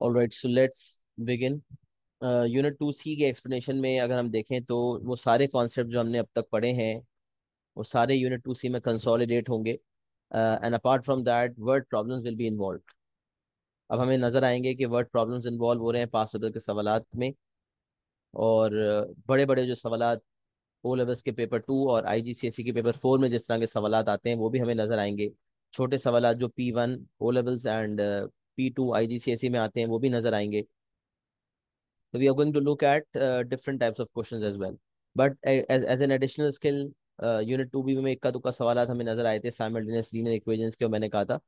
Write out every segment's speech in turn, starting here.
Alright, so let's begin. Unit 2C के explanation में अगर हम देखें तो वो सारे कॉन्सेप्ट जो हमने अब तक पढ़े हैं वो सारे यूनिट 2C में कंसोलिडेट होंगे, and apart from that word problems will be involve. अब हमें नजर आएंगे कि वर्ड प्रॉब्लम्स इन्वॉल्व हो रहे हैं पास पेपर के सवालात में, और बड़े बड़े जो सवालात ओ लेवल्स के पेपर 2 और IGCSE के पेपर 4 में जिस तरह के सवालात आते हैं वो भी हमें नजर आएंगे। छोटे सवालात जो P1 O levels and P2 IGCSE में आते हैं वो भी नजर आएंगे। So we are going to look at different types of questions as well. But as an additional skill, unit 2B में इक्का दुक्का सवाल हमें नजर आए थे साइमल्टेनियस लीनियर इक्वेशंस के, और मैंने कहा था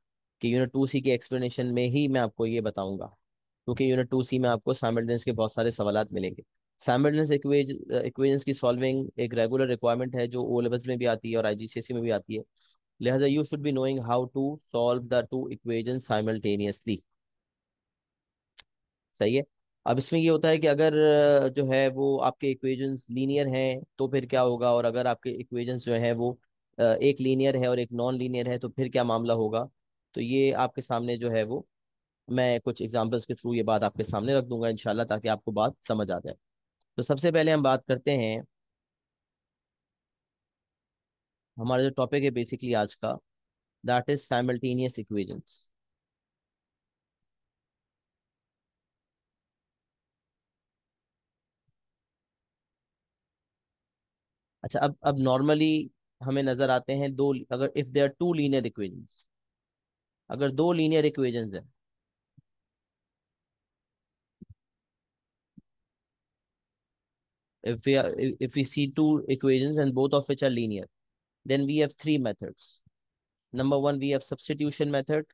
कि यूनिट 2C के एक्सप्लेनेशन में ही मैं आपको ये बताऊंगा, क्योंकि यूनिट 2C में आपको साइमल्टेनियस के बहुत सारे सवाल मिलेंगे। साइमल्टेनियस इक्वेशंस की सॉल्विंग एक रेगुलर रिक्वायरमेंट है जो ओ लेवल्स में भी आती है और IGCSE में भी आती है। लिहाजा you should be knowing how to solve the two equation simultaneously. सही है। अब इसमें ये होता है कि अगर जो है वो आपके इक्वेशंस लीनियर हैं तो फिर क्या होगा, और अगर आपके इक्वेशंस जो है वो एक लीनियर है और एक नॉन लीनियर है तो फिर क्या मामला होगा। तो ये आपके सामने जो है वो मैं कुछ एग्जांपल्स के थ्रू ये बात आपके सामने रख दूंगा इंशाल्लाह, ताकि आपको बात समझ आ जाए। तो सबसे पहले हम बात करते हैं, हमारा जो टॉपिक है बेसिकली आज का, दैट इज साइमल्टेनियस इक्वेशंस। अच्छा, अब नॉर्मली हमें नजर आते हैं दो, अगर if there two linear equations, अगर दो लीनियर इक्वेशंस है, if we see two equations and both of which are linear, then we have three methods. Number one, we have substitution method.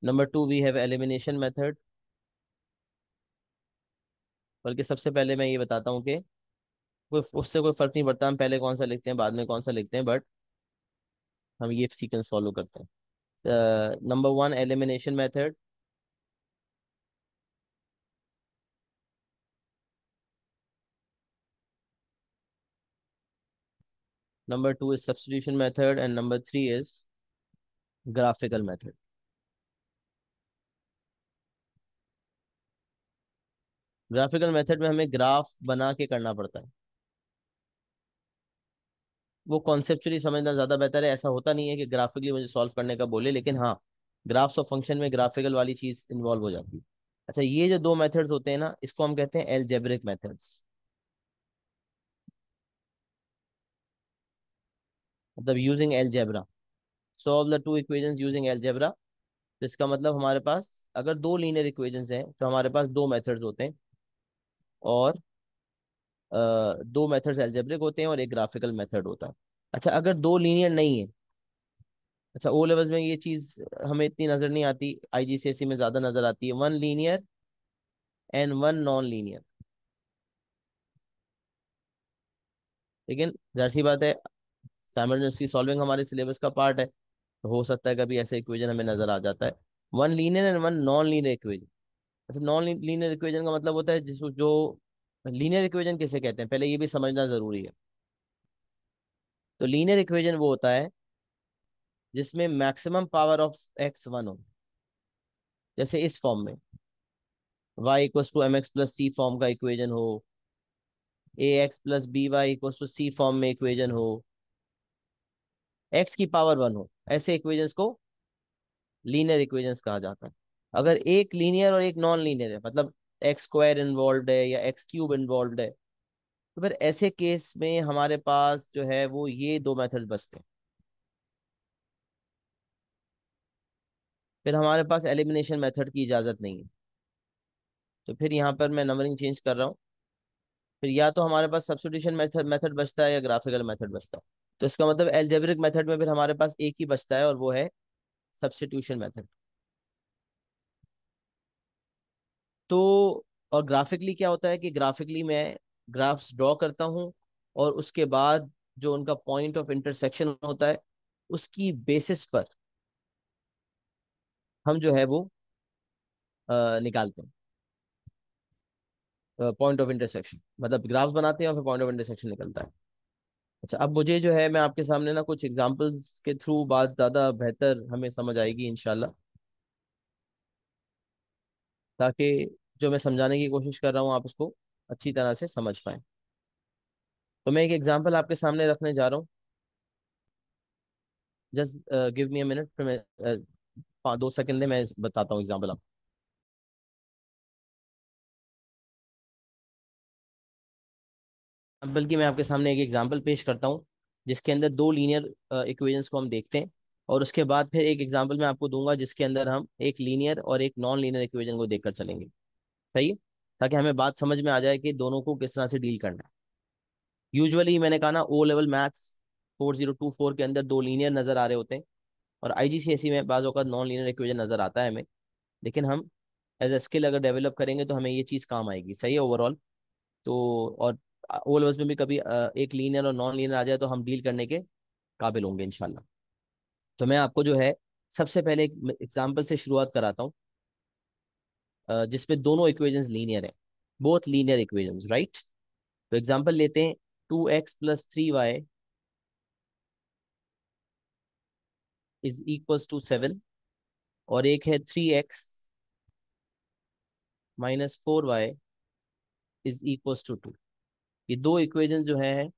Number two, we have elimination method. बल्कि सबसे पहले मैं ये बताता हूँ कि कोई उससे कोई फर्क नहीं पड़ता हम पहले कौन सा लिखते हैं बाद में कौन सा लिखते हैं, बट हम ये सीक्वेंस फॉलो करते हैं। Number one, elimination method. Number two is substitution method, and number three is graphical method. Graphical method में हमें ग्राफ बना के करना पड़ता है। वो कॉन्सेप्चुअली समझना ज्यादा बेहतर है। ऐसा होता नहीं है कि ग्राफिकली मुझे सॉल्व करने का बोले, लेकिन हाँ, ग्राफ्स ऑफ फंक्शन में ग्राफिकल वाली चीज इन्वॉल्व हो जाती है। अच्छा, ये जो दो मेथड्स होते हैं ना, इसको हम कहते हैं एलजेब्रिक मेथड्स, मतलब using algebra, solve the two equations using algebra. तो इसका मतलब हमारे पास अगर दो लीनियर इक्वेशंस हैं तो हमारे पास दो मेथड्स होते हैं, और दो मेथड्स एलजेब्रिक होते हैं और एक ग्राफिकल मेथड होता है। अच्छा, अगर दो लीनियर नहीं है, अच्छा ओ लेवल्स में ये चीज हमें इतनी नजर नहीं आती, IGCSE में ज्यादा नजर आती है, one linear and one non linear. लेकिन जाहिर सी बात है, साइमल्टेनियसली सॉल्विंग हमारे सिलेबस का पार्ट है, तो हो सकता है कभी ऐसे इक्वेशन हमें नजर आ जाता है। One linear and one non linear equation. अच्छा, नॉन लीनियर इक्वेशन का मतलब होता है जिसको जो लीनियर इक्वेशन किसे कहते हैं पहले ये भी समझना जरूरी है। तो लीनियर इक्वेशन वो होता है जिसमें maximum power of x one हो, जैसे इस फॉर्म में y = mx + c फॉर्म का इक्वेशन हो, ax + by = c फॉर्म में इक्वेशन हो, x की पावर वन हो, ऐसे इक्वेशंस को लीनियर इक्वेशंस कहा जाता है। अगर एक लीनियर और एक नॉन लीनियर है, मतलब एक्स स्क्वायर इन्वॉल्व है या एक्स क्यूब इन्वॉल्व है, तो फिर ऐसे केस में हमारे पास जो है वो ये दो मेथड बचते हैं। फिर हमारे पास एलिमिनेशन मेथड की इजाजत नहीं है। तो फिर यहाँ पर मैं नंबरिंग चेंज कर रहा हूँ। फिर या तो हमारे पास सब्स्टिट्यूशन मेथड मेथड बचता है या ग्राफिकल मेथड बचता है। तो इसका मतलब एल्जेब्रिक मेथड में फिर हमारे पास एक ही बचता है, और वो है सब्स्टिट्यूशन मेथड। तो और ग्राफिकली क्या होता है कि ग्राफिकली मैं ग्राफ्स ड्रॉ करता हूँ, और उसके बाद जो उनका पॉइंट ऑफ इंटरसेक्शन होता है उसकी बेसिस पर हम जो है वो निकालते हैं पॉइंट ऑफ इंटरसेक्शन, मतलब ग्राफ्स बनाते हैं और फिर पॉइंट ऑफ इंटरसेक्शन निकलता है। अच्छा, अब मुझे जो है मैं आपके सामने ना कुछ एग्जांपल्स के थ्रू बात ज़्यादा बेहतर हमें समझ आएगी इंशाल्लाह, ताकि जो मैं समझाने की कोशिश कर रहा हूँ आप उसको अच्छी तरह से समझ पाएं। तो मैं एक एग्जांपल आपके सामने रखने जा रहा हूँ। Just give me a minute, फिर मैं 2 सेकंड में मैं बताता हूँ एग्जांपल आप। बल्कि मैं आपके सामने एक एग्जांपल पेश करता हूँ जिसके अंदर दो लीनियर इक्वेशंस को हम देखते हैं, और उसके बाद फिर एक एग्जांपल मैं आपको दूंगा जिसके अंदर हम एक लीनियर और एक नॉन लीनियर इक्वेशन को देखकर चलेंगे। सही है, ताकि हमें बात समझ में आ जाए कि दोनों को किस तरह से डील करना है। यूजुअली मैंने कहा ना, ओ लेवल मैथ्स 4024 के अंदर दो लीनियर नजर आ रहे होते हैं, और आईजीसीएसई में बाज़ औक़ात नॉन लीनियर इक्वेशन नजर आता है हमें। लेकिन हम एज अ स्किल अगर डेवलप करेंगे तो हमें ये चीज़ काम आएगी। सही है ओवरऑल। तो और ओ लेवल्स में भी कभी एक लीनियर और नॉन लीनियर आ जाए तो हम डील करने के काबिल होंगे इंशाल्लाह। तो मैं आपको जो है सबसे पहले एक एग्जांपल से शुरुआत कराता हूँ, जिसमें दोनों इक्वेशंस लीनियर है, बोथ लीनियर इक्वेशंस, राइट। तो एग्जांपल लेते हैं, 2x + 3y is equals to 7, और एक है 3x - 4y is equals to 2। ये दो इक्वेशन जो है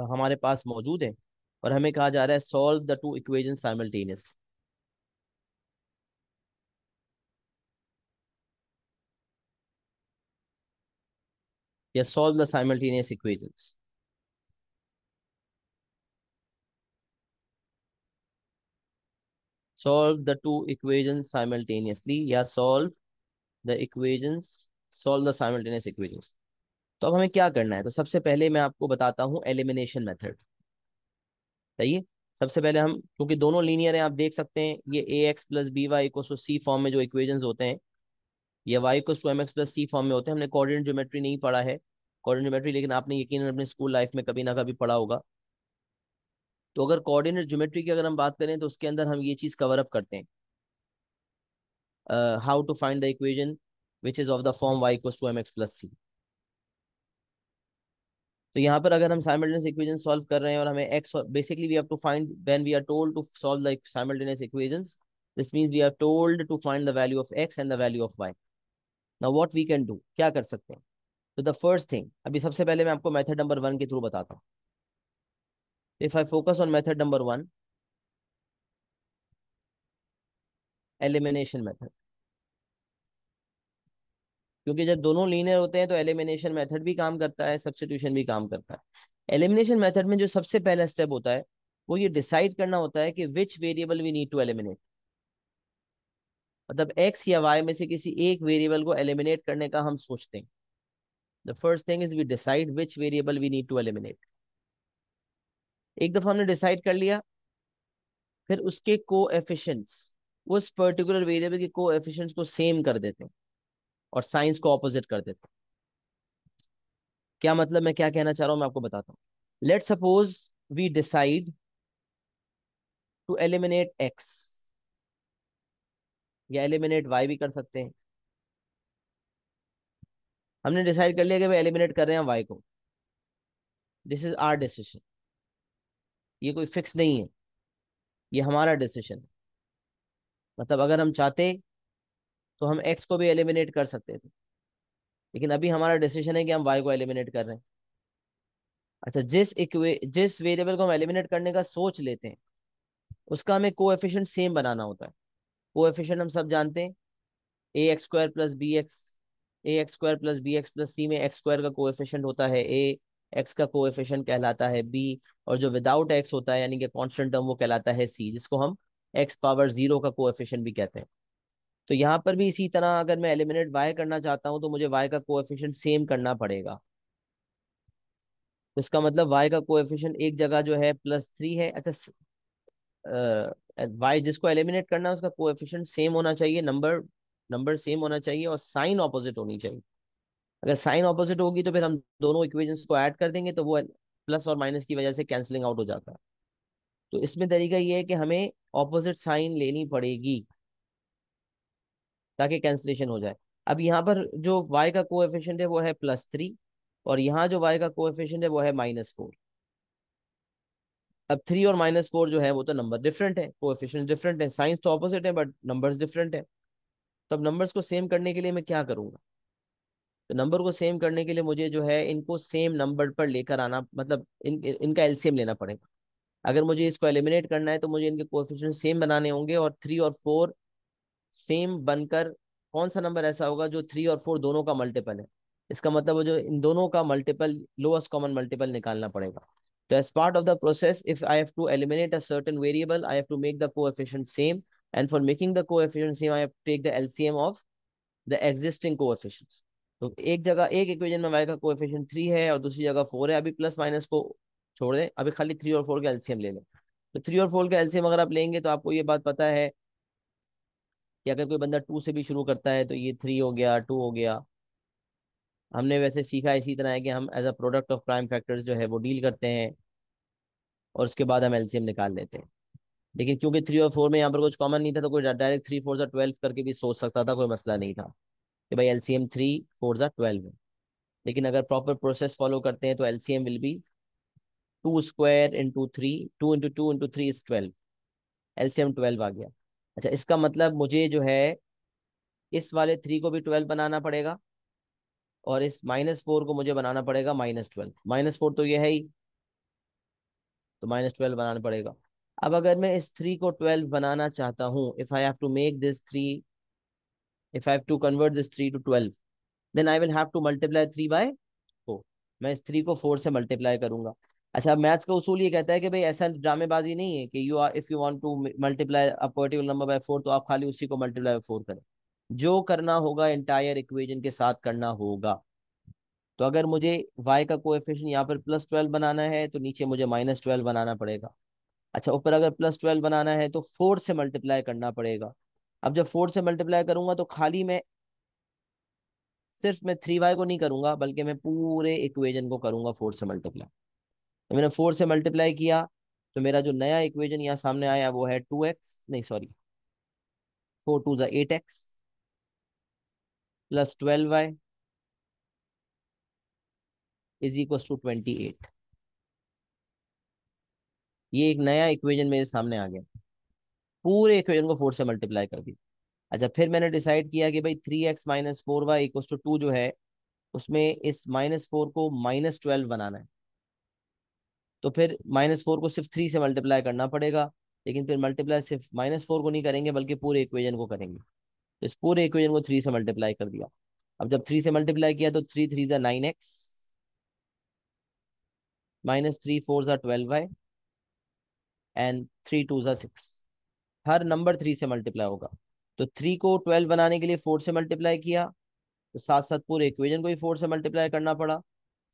हमारे पास मौजूद है, और हमें कहा जा रहा है solve the two equation simultaneously, या solve the simultaneous equations. Solve the two equations simultaneously, या सॉल्व द साइमल्टेनियस इक्वेशंस। तो अब हमें क्या करना है, तो सबसे पहले मैं आपको बताता हूँ एलिमिनेशन मेथड। सही है। सबसे पहले हम, क्योंकि दोनों लीनियर हैं, आप देख सकते हैं ये ax + by = c फॉर्म में जो इक्वेशंस होते हैं, ये y = mx + c फॉर्म में होते हैं। हमने कोऑर्डिनेट ज्योमेट्री नहीं पढ़ा है, कोऑर्डिनेट ज्योमेट्री, लेकिन आपने यकीनन अपने स्कूल लाइफ में कभी ना कभी पढ़ा होगा। तो अगर कोऑर्डिनेट ज्योमेट्री की अगर हम बात करें तो उसके अंदर हम ये चीज कवर अप करते हैं, how to find the equation which is of the form y = mx + c। तो यहाँ पर अगर हम साइमल्टेनियस इक्वेशन सॉल्व कर रहे हैं और हमें x, basically we have to find, when we are told to solve the simultaneous equations, this means we are told to find the value of x and the value of y। Now what we can do, क्या कर सकते हैं। तो the first thing, अभी सबसे पहले मैं आपको मेथड नंबर 1 के थ्रू बताता हूँ। If I focus on method number 1, elimination method, क्योंकि जब दोनों लीनियर होते हैं तो एलिमिनेशन मेथड भी काम करता है, सब्स्टिट्यूशन भी काम करता है। एलिमिनेशन मेथड में जो सबसे पहला स्टेप होता है वो ये डिसाइड करना होता है कि which variable we need to eliminate. मतलब एक्स या वाई में से किसी एक वेरिएबल को एलिमिनेट करने का हम सोचते हैं। The first thing is we decide which variable we need to eliminate. एक दफा हमने डिसाइड कर लिया, फिर उसके कोएफिशिएंट्स, उस पर्टिकुलर वेरिएबल के कोएफिशिएंट्स को सेम कर देते हैं और साइंस को ऑपोजिट कर देते हैं। क्या मतलब, मैं क्या कहना चाह रहा हूं मैं आपको बताता हूँ। Let suppose we decide to eliminate X, या एलिमिनेट वाई भी कर सकते हैं। हमने डिसाइड कर लिया कि भाई एलिमिनेट कर रहे हैं वाई को, दिस इज आवर डिसीजन, ये कोई फिक्स नहीं है, ये हमारा डिसीजन है। मतलब अगर हम चाहते तो हम एक्स को भी एलिमिनेट कर सकते थे, लेकिन अभी हमारा डिसीजन है कि हम वाई को एलिमिनेट कर रहे हैं। अच्छा, जिस वेरिएबल को हम एलिमिनेट करने का सोच लेते हैं उसका हमें कोएफिशिएंट सेम बनाना होता है। कोएफिशिएंट हम सब जानते हैं, ax² + bx, ax² + bx + c में x² का कोएफिशिएंट होता है a, x का कोएफिशिएंट कहलाता है b, और जो विदाउट x होता है यानी कि कांस्टेंट टर्म वो कहलाता है c, जिसको हम x⁻0 का कोएफिशिएंट भी कहते हैं। तो यहाँ पर भी इसी तरह अगर मैं एलिमिनेट y करना चाहता हूँ तो मुझे y का कोएफिशिएंट सेम करना पड़ेगा। तो इसका मतलब y का कोएफिशिएंट एक जगह जो है +3 है। अच्छा, y जिसको एलिमिनेट करना है उसका कोएफिशिएंट सेम होना चाहिए, नंबर नंबर सेम होना चाहिए, और साइन ऑपोजिट होनी चाहिए। अगर साइन ऑपोजिट होगी तो फिर हम दोनों इक्वेशंस को ऐड कर देंगे तो वो प्लस और माइनस की वजह से कैंसलिंग आउट हो जाता है। तो इसमें तरीका ये है कि हमें ऑपोजिट साइन लेनी पड़ेगी ताकि कैंसलेशन हो जाए। अब यहाँ पर जो y का कोएफिशिएंट है वो है +3, और यहाँ जो y का कोएफिशिएंट है वो है -4। अब 3 और -4 जो है वो तो नंबर डिफरेंट है, कोएफिशिएंट डिफरेंट है, साइंस तो ऑपोजिट है बट नंबर्स डिफरेंट है। तो अब नंबर्स को सेम करने के लिए मैं क्या करूंगा? तो नंबर को सेम करने के लिए मुझे जो है इनको सेम नंबर पर लेकर आना, मतलब इनका एलसीएम लेना पड़ेगा। अगर मुझे इसको एलिमिनेट करना है तो मुझे इनके कोएफिशिएंट सेम बनाने होंगे, और 3 और 4 सेम बनकर कौन सा नंबर ऐसा होगा जो 3 और 4 दोनों का मल्टीपल है? इसका मतलब वो जो इन दोनों का मल्टीपल, लोएस्ट कॉमन मल्टीपल निकालना पड़ेगा। तो as part of the process, if I have to eliminate a certain variable, I have to make the coefficient same, and for making the coefficient same I have to take the LCM of the existing coefficients. तो एक जगह, एक equation में y का coefficient 3 है और दूसरी जगह 4 है, अभी प्लस माइनस को छोड़ दें, अभी खाली 3 और 4 का एलसीएम ले लें। तो 3 और 4 का एलसीएम अगर आप लेंगे तो आपको ये बात पता है कि अगर कोई बंदा 2 से भी शुरू करता है तो ये 3 हो गया, 2 हो गया। हमने वैसे सीखा इसी तरह है कि हम as a product of prime factors जो है वो डील करते हैं, और उसके बाद हम एलसीएम निकाल लेते हैं। लेकिन क्योंकि 3 और 4 में यहाँ पर कुछ कॉमन नहीं था, तो कोई डायरेक्ट 3 4 12 करके भी सोच सकता था, कोई मसला नहीं था कि भाई एलसीएम 3 4 12 है। लेकिन अगर प्रॉपर प्रोसेस फॉलो करते हैं तो LCM will be 2 square into 3, 2 into 2 into 3 is 12। LCM 12 आ गया। अच्छा, इसका मतलब मुझे जो है इस वाले 3 को भी 12 बनाना पड़ेगा, और इस -4 को मुझे बनाना पड़ेगा -12। -4 तो ये है ही, तो -12 बनाना पड़ेगा। अब अगर मैं इस 3 को 12 बनाना चाहता हूँ, if I have to make this 3, if I have to convert this 3 to 12, then I will have to multiply 3/4। मैं इस 3 को 4 से मल्टीप्लाई करूंगा। अच्छा, मैथ्स का उसूल ये कहता है कि भाई ऐसा ड्रामेबाजी नहीं है कि you are, if you want to multiply a particular number by 4 तो आप खाली उसी को मल्टीप्लाई बाय 4 करें। जो करना होगा एंटायर इक्वेशन के साथ करना होगा। तो अगर मुझे y का कोएफिशिएंट यहाँ पर +12 बनाना है तो नीचे मुझे -12 बनाना पड़ेगा। अच्छा, ऊपर अगर +12 बनाना है तो 4 से मल्टीप्लाई करना पड़ेगा। अब जब 4 से मल्टीप्लाई करूंगा तो खाली मैं सिर्फ मैं 3y को नहीं करूंगा, बल्कि मैं पूरे इक्वेशन को करूंगा 4 से मल्टीप्लाई। तो मैंने 4 से मल्टीप्लाई किया, तो मेरा जो नया इक्वेशन यहाँ सामने आया वो है 2x, नहीं sorry, 4 2 8x plus 12y is equal to 28। ये एक नया इक्वेशन मेरे सामने आ गया, पूरे इक्वेशन को 4 से मल्टीप्लाई कर दिया। अच्छा, फिर मैंने डिसाइड किया कि भाई 3x - 4y = 2 जो है, उसमें इस -4 को -12 बनाना है। तो फिर -4 को सिर्फ 3 से मल्टीप्लाई करना पड़ेगा, लेकिन फिर मल्टीप्लाई सिर्फ -4 को नहीं करेंगे बल्कि पूरे इक्वेशन को करेंगे। तो इस पूरे इक्वेशन को 3 से मल्टीप्लाई कर दिया। अब जब 3 से मल्टीप्लाई किया तो 3 3 9x, -3 4 12y, and 3 2 6। Her number 3 से मल्टीप्लाई होगा। तो 3 को 12 बनाने के लिए 4 से मल्टीप्लाई किया, तो साथ साथ पूरे इक्वेशन को ही 4 से मल्टीप्लाई करना पड़ा।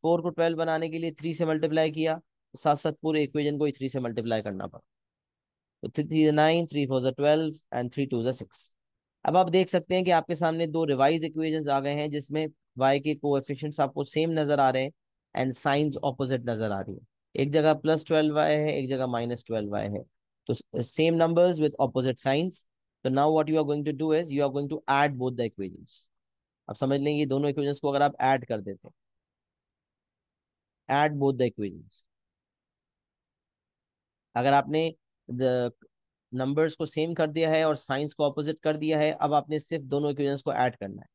4 को 12 बनाने के लिए 3 से मल्टीप्लाई किया, तो साथ साथ पूरे इक्वेशन को ही 3 से मल्टीप्लाई करना पड़ा। तो 3 3 9, 3 4 12 एंड 3 2 6। अब आप देख सकते हैं कि आपके सामने दो रिवाइज इक्वेशंस आ गए हैं, जिसमें y के कोएफिशिएंट्स आपको सेम नजर आ रहे हैं एंड साइंस ऑपोजिट नजर आ रही है। एक जगह +12y है, एक जगह -12y है। तो same numbers with opposite signs. तो now what you are going to do is you are going to add both the equations. अब समझ लेंगे, ये दोनों इक्वेशंस को अगर आप ऐड कर देते हैं, ऐड बोथ द इक्वेशंस, अगर आपने द नंबर्स को सेम कर दिया है और साइंस को ऑपोजिट कर दिया है, अब आपने सिर्फ दोनों इक्वेशंस को ऐड करना है।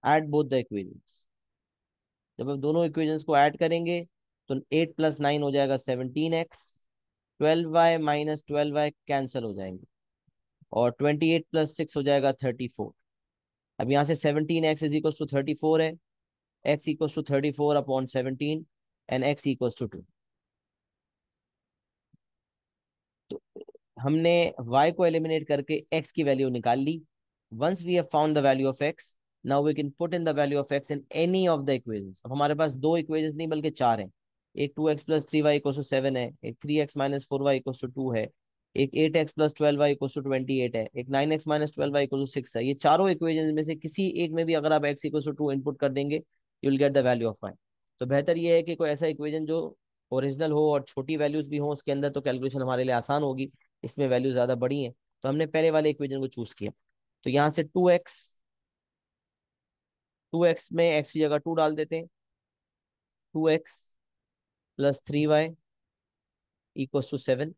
Add both the equations. जब आप दोनों इक्वेशंस को ऐड करेंगे तो 8 + 9 हो जाएगा 17x, 12y - 12y कैंसिल हो जाएंगे, और 28 + 6 हो जाएगा 34। अब यहाँ से 17x = 34 है, x = 34/17, एंड x = 2। तो हमने y को एलिमिनेट करके x की वैल्यू निकाल ली। Once we have found the value of x, now we can put in the value of x in any of the equations. अब हमारे पास दो इक्वेशंस नहीं बल्कि चार हैं। एक 2x + 3y = 7 है, एक 3x - 4y = 2 है, एक 8x + 12y = 28 है, एक 9x - 12y = 6 है। ये चारों इक्वेशंस में से किसी एक में भी अगर आप x = 2 इनपुट कर देंगे, you will get the value of y। तो बेहतर ये है कि कोई ऐसा इक्वेशन जो ओरिजिनल हो और छोटी वैल्यूज भी हो उसके अंदर, तो कैलकुलेशन हमारे लिए आसान होगी। इसमें वैल्यू ज्यादा बड़ी है, तो हमने पहले वाले इक्वेशन को चूज किया। तो यहाँ से 2x 2x में x की जगह 2 डाल देते हैं। 2x + 3y equals to 7।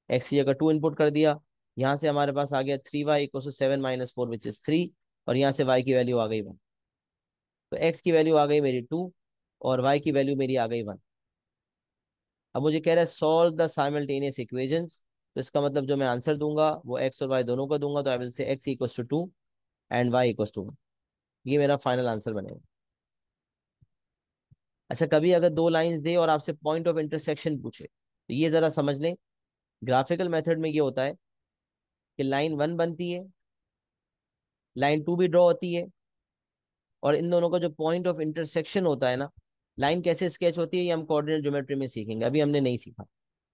X की जगह 2 इनपुट कर दिया। यहाँ से हमारे पास आ गया 3y equals to 7 - 4 which is 3। और यहाँ से y की वैल्यू आ गई 1। तो x की वैल्यू आ गई मेरी 2 और y की वैल्यू मेरी आ गई 1। अब मुझे कह रहा है सॉल्व द साइमल्टेनियस इक्वेशंस। तो इसका मतलब जो मैं आंसर दूंगा वो x और y दोनों का दूंगा। तो I will say x equals to 2 and y equals to 1। ये मेरा फाइनल आंसर बनेगा। अच्छा, कभी अगर दो लाइंस दे और आपसे पॉइंट ऑफ इंटरसेक्शन पूछे तो ये जरा समझ लें। ग्राफिकल मेथड में ये होता है कि लाइन 1 बनती है, लाइन 2 भी ड्रॉ होती है, और इन दोनों का जो पॉइंट ऑफ इंटरसेक्शन होता है ना, लाइन कैसे स्केच होती है ये हम कोऑर्डिनेट ज्योमेट्री में सीखेंगे, अभी हमने नहीं सीखा।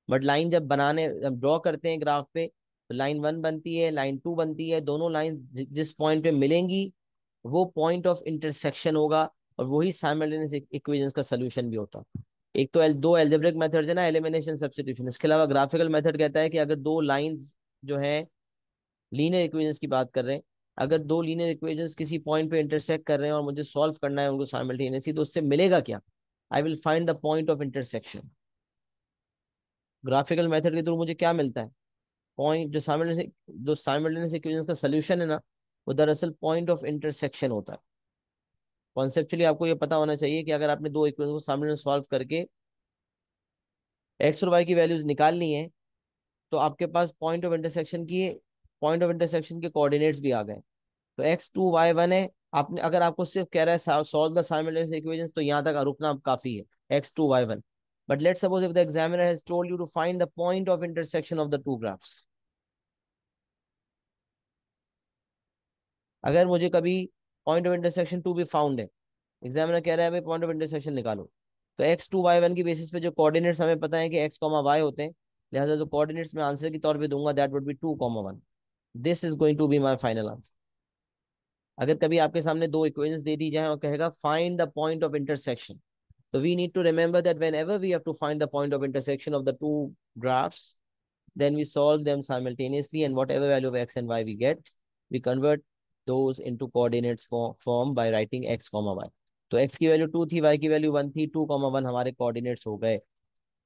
बट लाइन जब बनाने जब ड्रॉ करते हैं ग्राफ पे, तो लाइन 1 बनती है, लाइन 2 बनती है, दोनों लाइन जिस पॉइंट पे मिलेंगी वो पॉइंट ऑफ इंटरसेक्शन होगा। और वही साइमल्टेनियस इक्वेशंस का सोल्यूशन भी होता है। एक तो दो एल्जेब्रिक मेथड्स है ना, एलिमिनेशन सब्स्टिट्यूशन। इसके अलावा ग्राफिकल मेथड कहता है कि अगर दो लाइंस जो है लीनियर इक्वेशंस की बात कर रहे हैं, अगर दो लीनियर इक्वेशंस किसी पॉइंट पे इंटरसेक्ट कर रहे हैं और मुझे सॉल्व करना है उनको साइमल्टेनियसली, तो उससे मिलेगा क्या? I will find the point of intersection. Graphical method के थ्रू मुझे क्या मिलता है? पॉइंट जो साइमल्टेनियस इक्वेशंस का सोल्यूशन है ना, वो दरअसल पॉइंट ऑफ इंटरसेक्शन होता है। कॉन्सेप्चुअली आपको ये पता होना चाहिए कि अगर आपने दो इक्वेशन को साइमल्टेनियस सॉल्व करके एक्स और वाई की वैल्यूज निकालनी है, तो आपके पास पॉइंट ऑफ इंटरसेक्शन के कोऑर्डिनेट्स भी आ गए। तो x2 y1 है। आपने अगर आपको सिर्फ कह रहा है सॉल्व द साइमल्टेनियस इक्वेशंस, तो यहां तक रुकना काफी है, x2 y1। But let's suppose if the examiner has told you to find the point of intersection of the two graphs. अगर मुझे कभी पॉइंट ऑफ इंटरसेक्शन 2 भी फाउंड है, एग्जामिनर कह रहा है भाई पॉइंट ऑफ इंटरसेक्शन निकालो, तो x2 y1 की बेसिस पे जो कोऑर्डिनेट्स हमें पता है कि x, y होते हैं, लिहाजा जो कोऑर्डिनेट्स मैं आंसर के तौर पे दूंगा that would be 2, 1। This is going to be my final answer. अगर कभी आपके सामने दो इक्वेशंस दे दी जाए और कहेगा find the point of intersection, so we need to remember that whenever we have to find the point of intersection of the two graphs, then we solve them simultaneously, and whatever value of x and y we get, we convert those into coordinates form by writing x, y। तो x की value 2 थी, y की value 1 थी, 2, 1 हमारे coordinates हो गए।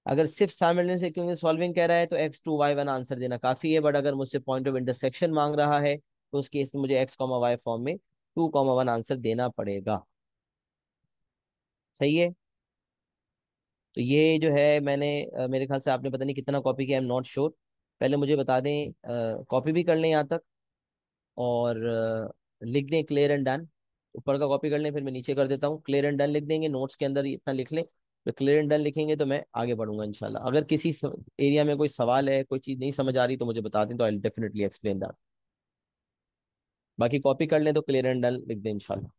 अगर सिर्फ साइमल्टेनियस क्योंकि सॉल्विंग कह रहा है तो x2 y1 आंसर देना काफी है। बट अगर मुझसे पॉइंट ऑफ इंटरसेक्शन मांग रहा है तो उस केस में मुझे x, y फॉर्म में 2, 1 आंसर देना पड़ेगा। सही है। तो ये जो है मैंने मेरे ख्याल से आपने पता नहीं कितना कॉपी किया, आई एम नॉट श्योर। पहले मुझे बता दें, कॉपी भी कर लें यहाँ तक, और लिख दें क्लियर एंड डन। ऊपर का कॉपी कर लें, फिर मैं नीचे कर देता हूँ। क्लियर एंड डन लिख देंगे, नोट्स के अंदर इतना लिख लें। तो क्लियर एंड डन लिखेंगे तो मैं आगे बढ़ूंगा इंशाल्लाह। अगर किसी एरिया में कोई सवाल है, कोई चीज़ नहीं समझ आ रही, तो मुझे बता दें, तो आई डेफिनेटली एक्सप्लेन दैट। बाकी कॉपी कर लें तो क्लियर एंड डन लिख दें इंशाल्लाह।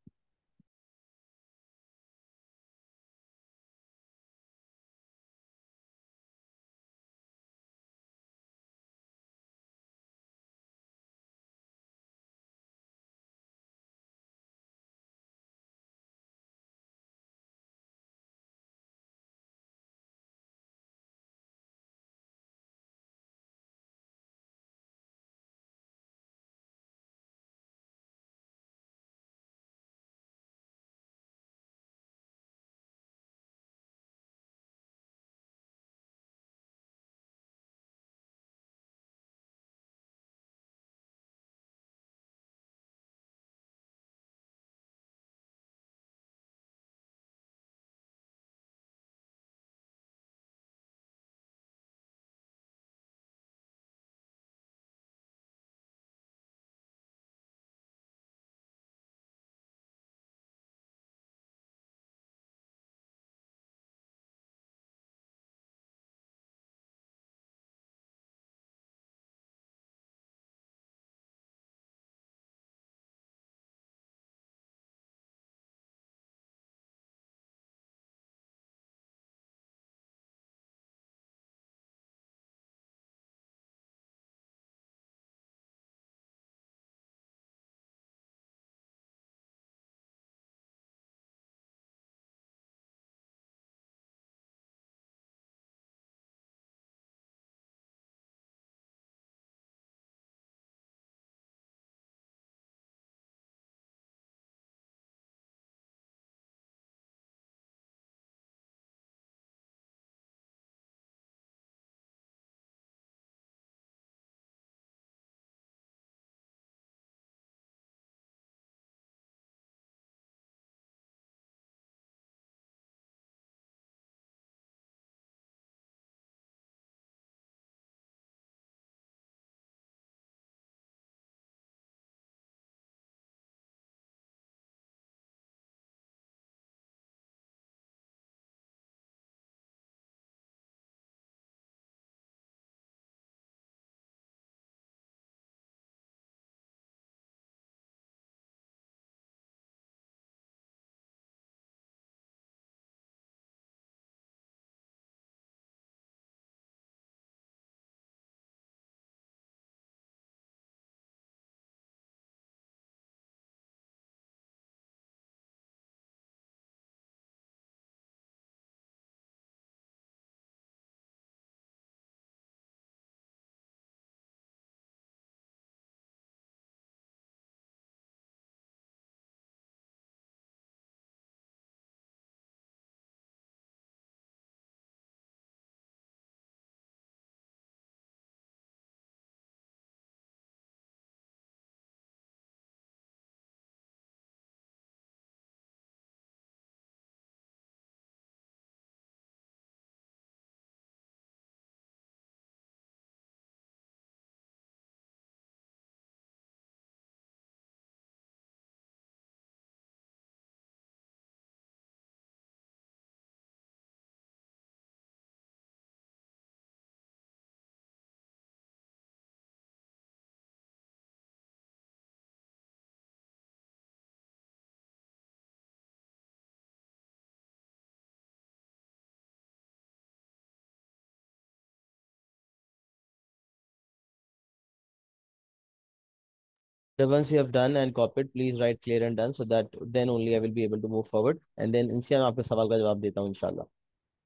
Once you have done and copied, please write clear and done so that then only I will be able to move forward. And then इनसे मैं आपके सवाल का जवाब देता हूँ इंशाल्लाह।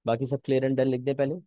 बाकी सब क्लियर एंड डन लिख दे पहले।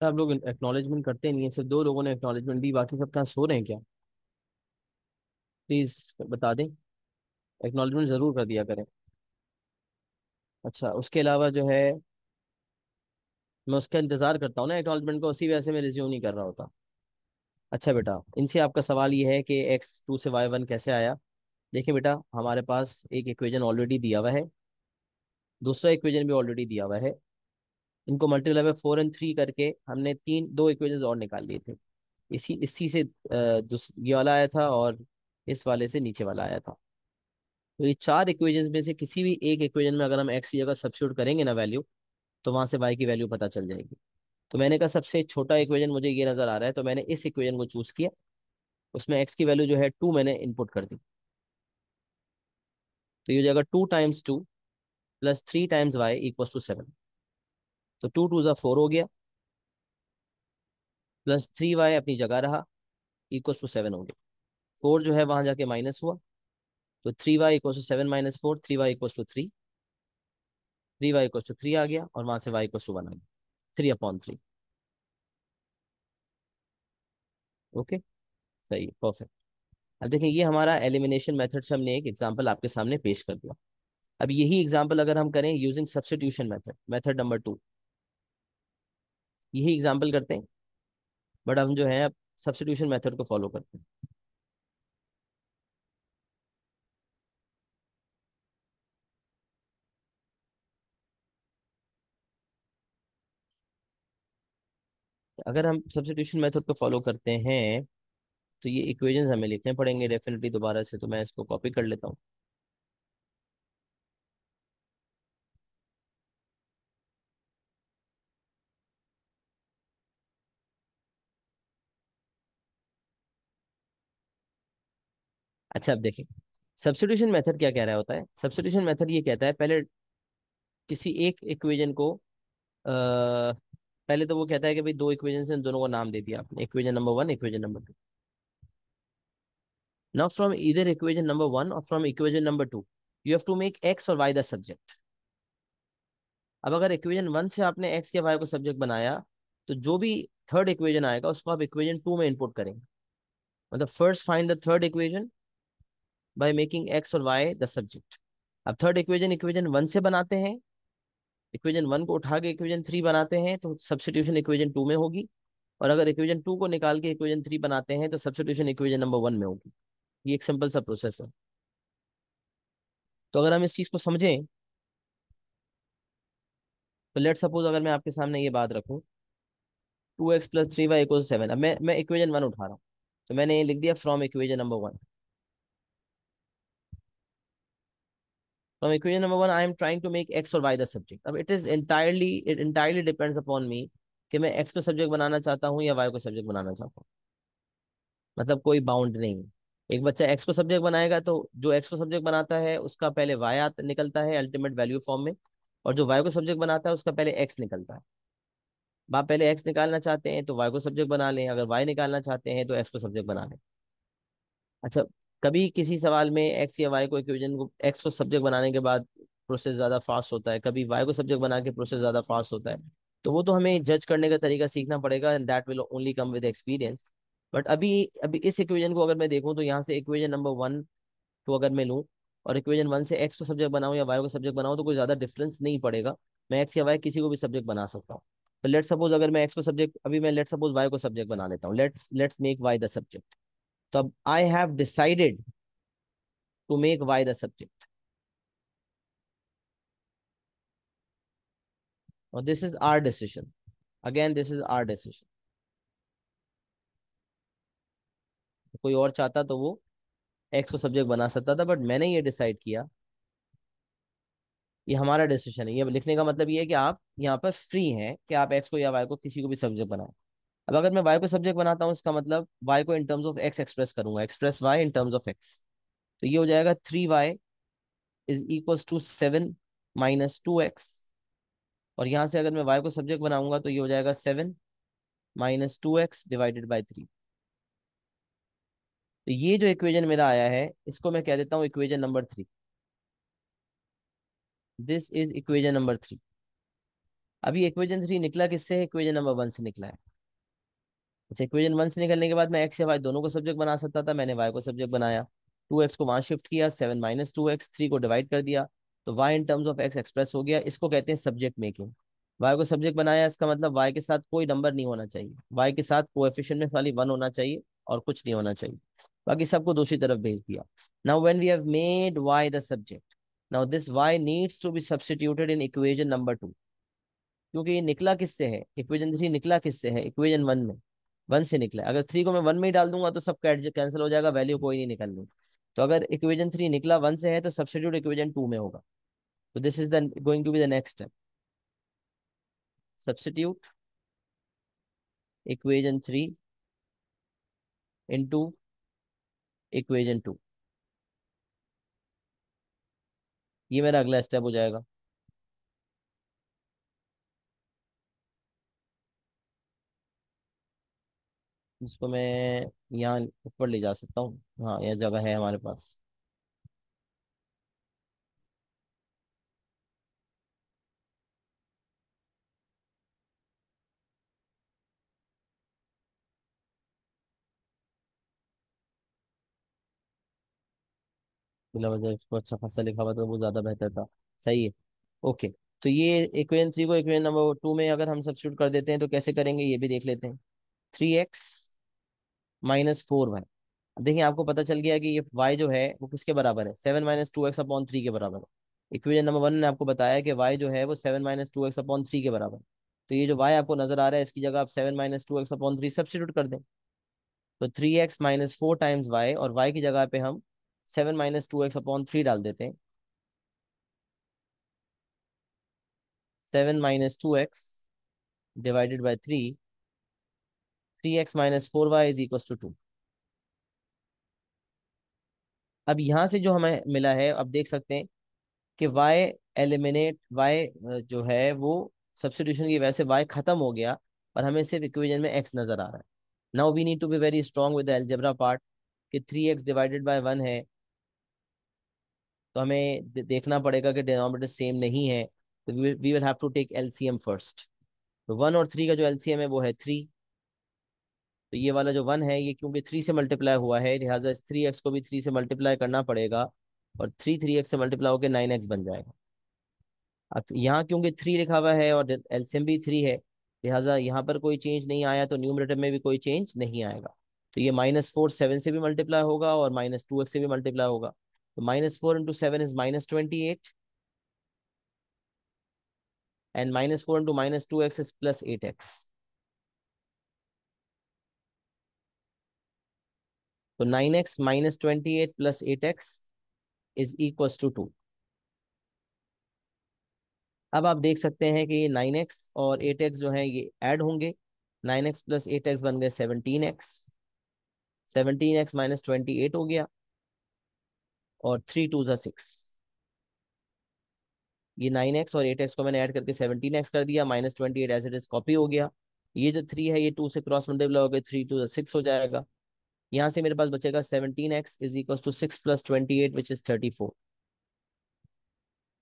आप लोग एक्नॉलेजमेंट करते नहीं है, सिर्फ दो लोगों ने एक्नॉलेजमेंट दी, बाकी सब कहाँ सो रहे हैं क्या? प्लीज बता दें। एक्नॉलेजमेंट जरूर कर दिया करें। अच्छा, उसके अलावा जो है, मैं उसका इंतजार करता हूँ ना एक्नॉलेजमेंट को, उसी वजह से मैं रिज्यूम नहीं कर रहा होता। अच्छा बेटा, इनसे आपका सवाल ये है कि x2 से y1 कैसे आया। देखिए बेटा, हमारे पास एक इक्वेशन ऑलरेडी दिया हुआ है, दूसरा इक्वेशन भी ऑलरेडी दिया हुआ है। इनको मल्टीप्लाई बाय 4 और 3 करके हमने दो इक्वेशंस और निकाल लिए थे। इसी से ये वाला आया था, और इस वाले से नीचे वाला आया था। तो ये चार इक्वेशंस में से किसी भी एक इक्वेशन में अगर हम x की जगह सब्स्टिट्यूट करेंगे ना वैल्यू, तो वहां से y की वैल्यू पता चल जाएगी। तो मैंने कहा सबसे छोटा इक्वेशन मुझे ये नजर आ रहा है, तो मैंने इस इक्वेशन को चूज किया। उसमें x की वैल्यू जो है 2 मैंने इनपुट कर दी। तो ये हो जाएगा 2 टाइम्स 2 प्लस 3 टाइम्स y = 7। तो 2 2 ज़ा 4 हो गया, प्लस 3y अपनी जगह रहा, =7 हो गया। 4 जो है वहां जाके माइनस हुआ, तो 3y = 7 माइनस 4, 3y = 3, 3y = 3 आ गया, और वहां से y = 1 आ गया, 3/3। ओके, सही, परफेक्ट। अब देखिए, ये हमारा एलिमिनेशन मेथड से हमने एक एग्जांपल आपके सामने पेश कर दिया। अब यही एग्जांपल अगर हम करें using substitution method, method number 2, यही एग्जांपल करते हैं, बट हम जो है अब सब्स्टिट्यूशन मेथड को फॉलो करते हैं। अगर हम सब्स्टिट्यूशन मेथड को फॉलो करते हैं, तो ये इक्वेशंस हमें लिखने पड़ेंगे डेफिनेटली दोबारा से, तो मैं इसको कॉपी कर लेता हूँ। अच्छा, अब देखिए, सब्स्टिट्यूशन मेथड क्या कह रहा होता है। सब्स्टिट्यूशन मेथड ये कहता है, पहले किसी एक इक्वेशन को पहले तो वो कहता है कि भाई दो इक्वेशन से इन दोनों को नाम दे दिया आपने, equation number 1, equation number 2। Now from इधर इक्वेशन नंबर 1 और from equation number 2, you have to make x और वाई द सब्जेक्ट। अब अगर इक्वेशन 1 से आपने एक्स या वाई को सब्जेक्ट बनाया, तो जो भी थर्ड इक्वेशन आएगा उसको आप इक्वेशन 2 में इंपुट करेंगे। मतलब first find the third equation by making x और वाई द सब्जेक्ट। अब थर्ड इक्वेजन इक्वेजन वन से बनाते हैं, इक्वेजन वन को उठा के इक्वेजन थ्री बनाते हैं तो सब्स्टिट्यूशन इक्वेजन टू में होगी, और अगर इक्वेजन टू को निकाल के इक्वेजन थ्री बनाते हैं तो सब्स्टिट्यूशन इक्वेजन नंबर वन में होगी। ये एक सिंपल सा प्रोसेस है। तो अगर हम इस चीज को समझें, तो लेट सपोज अगर मैं आपके सामने ये बात रखूं, 2x + 3y = 7। अब मैं इक्वेजन वन उठा रहा हूँ, तो मैंने ये लिख दिया from equation number one. From equation number one I am trying to make x और वाई द सब्जेक्ट। अब इट डिपेंड्स अपॉन मी कि मैं एक्स को सब्जेक्ट बनाना चाहता हूँ या वाई को सब्जेक्ट बनाना चाहता हूँ। मतलब कोई बाउंड नहीं है। एक बच्चा एक्स को सब्जेक्ट बनाएगा तो जो एक्स को सब्जेक्ट बनाता है उसका पहले वाई निकलता है अल्टीमेट वैल्यू फॉर्म में, और जो वाई को सब्जेक्ट बनाता है उसका पहले एक्स निकलता है। आप पहले एक्स निकालना चाहते हैं तो वाई को सब्जेक्ट बना लें, अगर वाई निकालना चाहते हैं तो एक्स को सब्जेक्ट बना लें। अच्छा, कभी किसी सवाल में एक्स या वाई को इक्वेशन को एक्स को सब्जेक्ट बनाने के बाद प्रोसेस ज़्यादा फास्ट होता है, कभी वाई को सब्जेक्ट बना के प्रोसेस ज़्यादा फास्ट होता है। तो वो तो हमें जज करने का तरीका सीखना पड़ेगा, and that will only come with experience. But अभी अभी इस इक्वेशन को अगर मैं देखूं तो यहाँ से इक्वेशन नंबर वन को अगर मैं लूँ और इक्वेशन वन से एक्स को सब्जेक्ट बनाऊं या वाई को सब्जेक्ट बनाऊं तो कोई ज़्यादा डिफरेंस नहीं पड़ेगा। मैं एक्स या वाई किसी को भी सब्जेक्ट बना सकता हूँ। तो लेट सपोज अगर मैं एक्स को सब्जेक्ट, अभी मैं लेट सपोज वाई को सब्जेक्ट बना लेता हूँ, let's make y the subject. तो अब I have decided to make y the subject, और this is our decision. Again this is our decision. कोई और चाहता तो वो एक्स को सब्जेक्ट बना सकता था, बट मैंने ये डिसाइड किया, ये हमारा डिसीजन है। ये लिखने का मतलब ये है कि आप यहाँ पर फ्री हैं कि आप एक्स को या वाई को किसी को भी सब्जेक्ट बनाएं। अब अगर मैं वाई को सब्जेक्ट बनाता हूँ, इसका मतलब वाई को in terms of x express करूंगा, express y in terms of x. तो ये हो जाएगा 3y = 7 - 2x। और यहाँ से अगर मैं वाई को सब्जेक्ट बनाऊंगा तो ये हो जाएगा 7 - 2x/3। तो ये जो इक्वेशन मेरा आया है इसको मैं कह देता हूँ equation number three. This is equation number three. अभी इक्वेशन थ्री निकला किससे है? इक्वेशन नंबर वन से निकला है। अच्छा, इक्वेशन वन से निकलने के बाद मैं एक्स या वाई दोनों को सब्जेक्ट बना सकता था, मैंने वाई को सब्जेक्ट बनाया। 2x को वहां शिफ्ट किया, 7 - 2x, 3 को डिवाइड कर दिया, तो Y in terms of x express हो गया। इसको कहते हैं सब्जेक्ट मेकिंग। वाई को सब्जेक्ट बनाया, इसका मतलब वाई के साथ कोई नंबर नहीं होना चाहिए, वाई के साथ कोएफिशिएंट में खाली वन होना चाहिए और कुछ नहीं होना चाहिए, बाकी सबको दूसरी तरफ भेज दिया। Now when we have made Y the subject, now this Y needs to be substituted in equation number two. क्योंकि ये निकला किससे है? इक्वेशन थ्री निकला किससे है? इक्वेशन वन में, वन से निकला है। अगर थ्री को मैं वन में ही डाल दूंगा तो सब कैंसिल हो जाएगा, वैल्यू कोई नहीं निकलनी। तो अगर इक्वेशन थ्री निकला वन से है तो सब्स्टिट्यूट इक्वेशन टू में होगा। तो this is the going to be the next step. Substitute equation three into equation two. ये मेरा अगला स्टेप हो जाएगा। इसको मैं यहाँ ऊपर ले जा सकता हूँ, हाँ यह जगह है हमारे पास। बिना वजह इसको अच्छा खासा लिखा हुआ तो वो ज्यादा बेहतर था। सही है। ओके। तो ये इक्वेशन थ्री को इक्वेशन नंबर टू में अगर हम सब्स्टिट्यूट कर देते हैं तो कैसे करेंगे ये भी देख लेते हैं। 3x - 4y। देखिए आपको पता चल गया कि ये y जो है वो किसके बराबर है? 7 - 2x/3 के बराबर है। इक्वेशन नंबर वन ने आपको बताया कि y जो है वो 7 - 2x/3 के बराबर है। तो ये जो y आपको नजर आ रहा है इसकी जगह आप 7 - 2x/3 सब्स्टिट्यूट कर दें। तो 3x - 4 टाइम्स y, और y की जगह पे हम 7 - 2x/3 डाल देते हैं। 7 - 2x/3, 3x - 4y = 2। अब यहाँ से जो हमें मिला है, अब देख सकते हैं कि y एलिमिनेट y जो है वो सब्स्टिट्यूशन की वजह से y खत्म हो गया, और हमें सिर्फ इक्वेशन में x नजर आ रहा है। Now we need to be very strong with the algebra part कि 3x/1 है, तो हमें देखना पड़ेगा कि डिनोमिनेटर सेम नहीं है, तो we will have to take LCM first. तो वन और थ्री का जो एलसीएम है वो है थ्री। तो ये वाला जो वन है ये क्योंकि थ्री से मल्टीप्लाई हुआ है, लिहाजा इस 3x को भी थ्री से मल्टीप्लाई करना पड़ेगा। और 3 3x से मल्टीप्लाई होकर 9x बन जाएगा। अब यहाँ क्योंकि 3 लिखा हुआ है और एलसीएम भी 3 है, लिहाजा यहाँ पर कोई चेंज नहीं आया, तो न्यूमरेटर में भी कोई चेंज नहीं आएगा। तो ये -4 7 से भी मल्टीप्लाई होगा और -2x से भी मल्टीप्लाई होगा। तो -4 × 7 is -28, and -4 × -2x is +8x। तो 9x -28 +8x is equal to 2। अब आप देख सकते हैं कि ये 9x और 8x जो है ये ऐड होंगे। 9x + 8x बन गए 17x। 17x -28 हो गया, और 3 2 = 6। ये 9x और 8x को मैंने ऐड करके 17x कर दिया, -28 एज इट इज कॉपी हो गया। ये जो 3 है ये 2 से क्रॉस मल्टीप्लाई हो गया, 3 2 = 6 हो जाएगा। यहाँ से मेरे पास बचेगा 17x is equal to 6 + 28 which is 34।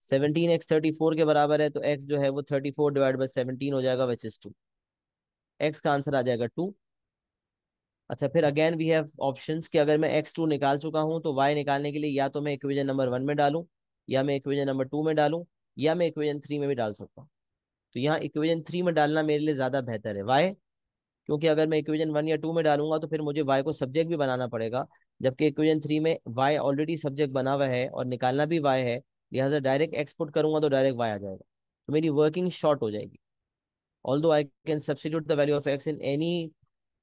17x 34 के बराबर है, तो x जो है वो 34/17 हो जाएगा विच इज 2। x का आंसर आ जाएगा 2। अच्छा, फिर अगेन वी हैव ऑप्शंस कि अगर मैं x2 निकाल चुका हूं तो y निकालने के लिए या तो मैं इक्वेशन नंबर 1 में डालूं, या मैं इक्वेशन नंबर 2 में डालूं, या मैं इक्वेशन 3 में भी डाल सकता हूँ। तो यहाँ इक्वेशन 3 में डालना मेरे लिए ज्यादा बेहतर है। वाई? क्योंकि अगर मैं इक्वेशन 1 या 2 में डालूंगा तो फिर मुझे y को सब्जेक्ट भी बनाना पड़ेगा, जबकि इक्वेशन 3 में y ऑलरेडी सब्जेक्ट बना हुआ है और निकालना भी y है। लिहाजा डायरेक्ट एक्सपोर्ट करूंगा तो डायरेक्ट y आ जाएगा, तो मेरी वर्किंग शॉर्ट हो जाएगी। Although I can substitute the value of x in any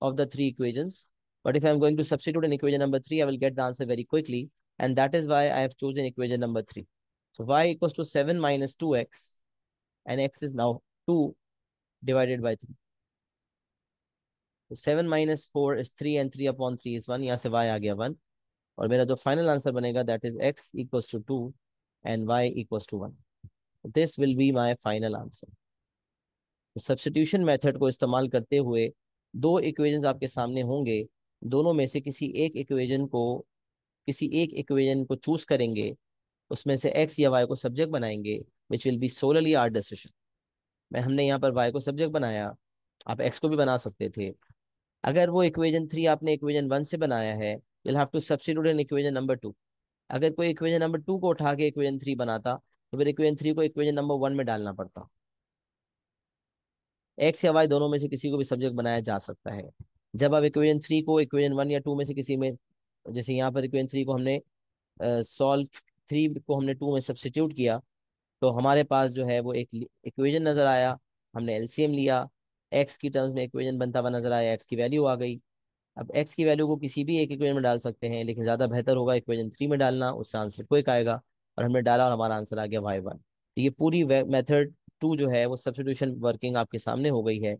of the three equations, but if I'm going to substitute in equation number 3, I will get the answer very quickly, and that is why I have chosen equation number 3. So y equals to 7 minus 2x, and x is now 2 divided by 3. So 7 minus 4 is 3, and 3/3 is 1. यहाँ से y आ गया 1, और मेरा जो final answer बनेगा that is x equals to 2 and y equals to 1. This will be my final answer. Substitution method को इस्तेमाल करते हुए दो इक्वेशंस आपके सामने होंगे, दोनों में से किसी एक इक्वेशन को चूज करेंगे, उसमें से एक्स या वाई को सब्जेक्ट बनाएंगे, which will be solely our decision. मैं हमने यहाँ पर वाई को सब्जेक्ट बनाया, आप एक्स को भी बना सकते थे। अगर वो इक्वेशन 3 आपने इक्वेशन 1 से बनाया है, you'll have to substitute in equation number 2। अगर कोई इक्वेशन नंबर 2 को उठा के इक्वेशन 3 बनाता, तो फिर इक्वेशन 3 को इक्वेशन नंबर 1 में डालना पड़ता। एक्स या वाई दोनों में से किसी को भी सब्जेक्ट बनाया जा सकता है। जब आप इक्वेशन 3 को इक्वेशन 1 या 2 में से किसी में, जैसे यहाँ पर इक्वेशन 3 को हमने सॉल्व 3 को हमने 2 में सब्स्टिट्यूट किया, तो हमारे पास जो है वो एक इक्वेशन नजर आया। हमने एलसीएम लिया, एक्स की टर्म्स में इक्वेशन बनता हुआ नजर आया, एक्स की वैल्यू आ गई। अब एक्स की वैल्यू को किसी भी एक इक्वेशन में डाल सकते हैं, लेकिन ज़्यादा बेहतर होगा इक्वेशन 3 में डालना, उससे आंसर क्विक आएगा। और हमने डाला और हमारा आंसर आ गया y1। तो ये पूरी मेथड 2 जो है वो सब्स्टिट्यूशन वर्किंग आपके सामने हो गई है।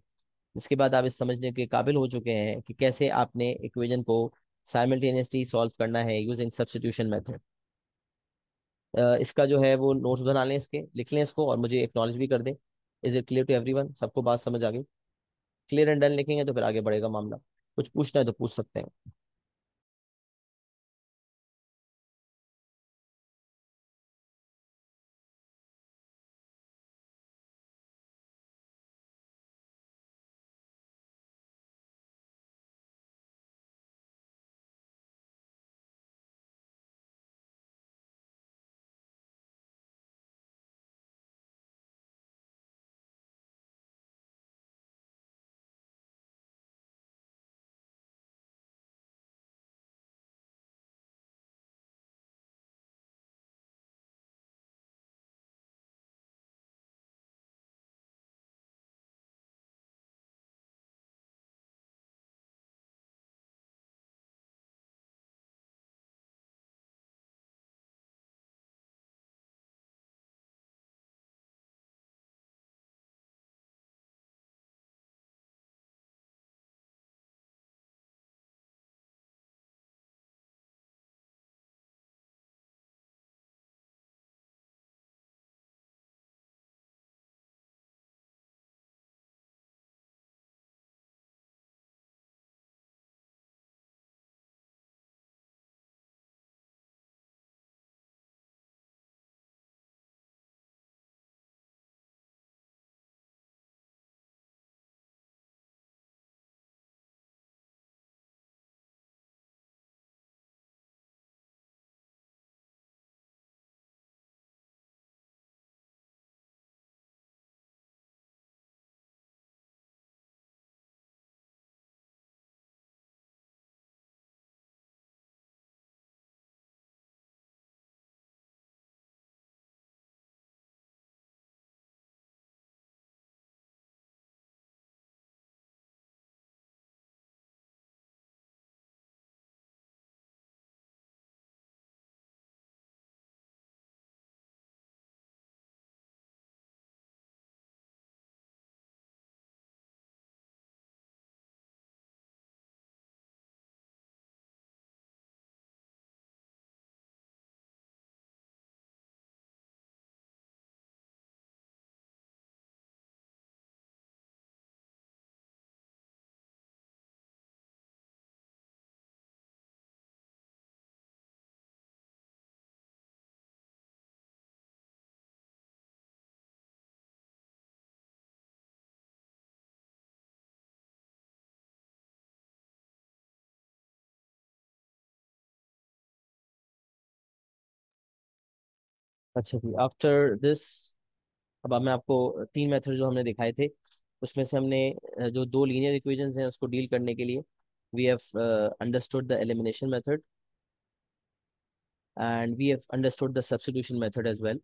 इसके बाद आप इस समझने के काबिल हो चुके हैं कि कैसे आपने इक्वेशन को साइमल्टेनियसली सॉल्व करना है यूजिंग सब्स्टिट्यूशन मेथड। इसका जो है वो नोट्स बना लें, इसके लिख लें इसको, और मुझे एक्नॉलेज भी कर दें। Is it clear to everyone? सबको बात समझ आ गई? क्लियर एंड डन लिखेंगे तो फिर आगे बढ़ेगा मामला। कुछ पूछना है तो पूछ सकते हैं। अच्छा जी, आफ्टर दिस अब मैं आपको तीन मेथड जो हमने दिखाए थे उसमें से हमने जो दो लीनियर इक्वेशंस हैं उसको डील करने के लिए we have understood the elimination method and we have understood the substitution method as well.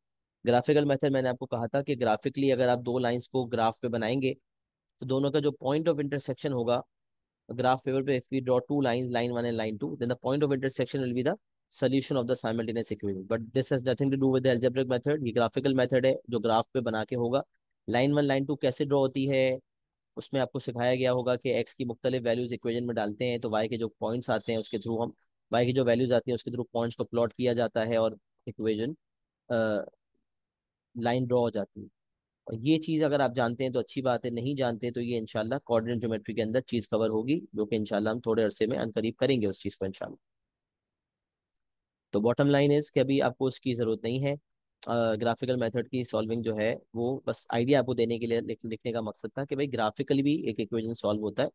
Graphical method मैंने आपको कहा था कि ग्राफिकली अगर आप दो लाइंस को ग्राफ पे बनाएंगे तो दोनों का जो पॉइंट ऑफ इंटरसेक्शन होगा graph paper पे if we draw two lines, line 1 and line 2, then the point of intersection will be the solution of the simultaneous equation. But this has nothing to do with the algebraic method. ये graphical method है जो graph पे बना के होगा। Line 1 line 2 कैसे draw होती है उसमें आपको सिखाया गया होगा कि x की मुख्तलिफ वैल्यूज इक्वेशन में डालते हैं तो y के जो पॉइंट्स आते हैं उसके थ्रू हम y की जो वैल्यूज आती हैं उसके थ्रू पॉइंट्स को प्लॉट किया जाता है और इक्वेशन लाइन ड्रॉ हो जाती है। और ये चीज़ अगर आप जानते हैं तो अच्छी बात है, नहीं जानते तो ये इंशाल्लाह कोऑर्डिनेट ज्योमेट्री के अंदर चीज़ कवर होगी जो कि इंशाल्लाह हम थोड़े अरसे में अनकरीब करेंगे उस चीज़ को इंशाल्लाह। तो बॉटम लाइन इज कि अभी आपको उसकी ज़रूरत नहीं है। ग्राफिकल मेथड की सॉल्विंग जो है वो बस आइडिया आपको देने के लिए लिखने का मकसद था कि भाई ग्राफिकली भी एक इक्वेशन सॉल्व होता है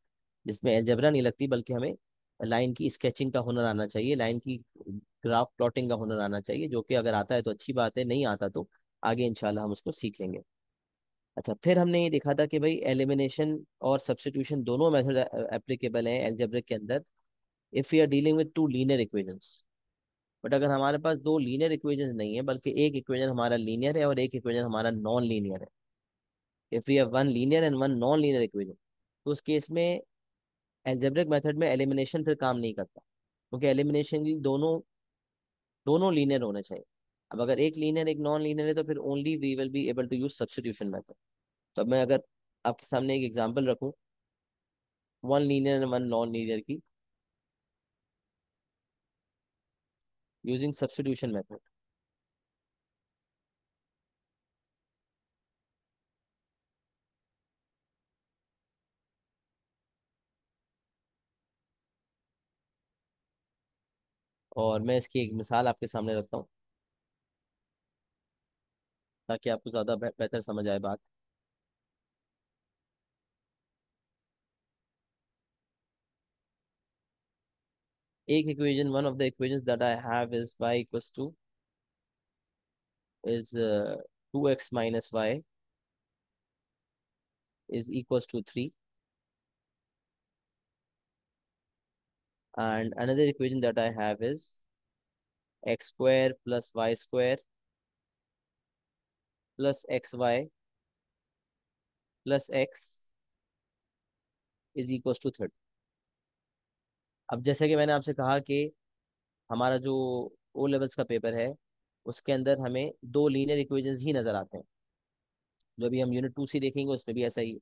जिसमें अलजेब्रा नहीं लगती बल्कि हमें लाइन की स्केचिंग का हुनर आना चाहिए, लाइन की ग्राफ प्लॉटिंग का हुनर आना चाहिए, जो कि अगर आता है तो अच्छी बात है, नहीं आता तो आगे इंशाल्लाह हम उसको सीख लेंगे। अच्छा, फिर हमने ये देखा था कि भाई एलिमिनेशन और सब्स्टिट्यूशन दोनों मेथड एप्लीकेबल हैं अलजेब्रिक के अंदर if we are dealing with two linear equations. But अगर हमारे पास दो लीनियर इक्वेशंस नहीं है बल्कि एक इक्वेशन हमारा लीनियर है और एक इक्वेशन हमारा नॉन लीनियर है, if we have one linear and one non linear equation, तो उस केस में अलजेब्रिक मेथड में एलिमिनेशन फिर काम नहीं करता क्योंकि एलिमिनेशन की दोनों दोनों लीनियर होने चाहिए। अब अगर एक लीनियर एक नॉन लीनियर है तो फिर only we will be able to use substitution method. तो अब मैं अगर आपके सामने एक एग्जांपल रखूं one linear one non linear की यूजिंग सब्स्टिट्यूशन मेथड। और मैं इसकी एक मिसाल आपके सामने रखता हूँ ताकि आपको ज़्यादा बेहतर समझ आए बात। एक equation one of the equations that I have is y equals to is 2x minus Y is equals to 3 and another equation that I have is x square plus y square plus xy plus x is equals to 30। अब जैसे कि मैंने आपसे कहा कि हमारा जो O levels का पेपर है उसके अंदर हमें दो लीनियर इक्वेशंस ही नजर आते हैं, जो अभी हम यूनिट 2 से देखेंगे उसमें भी ऐसा ही है।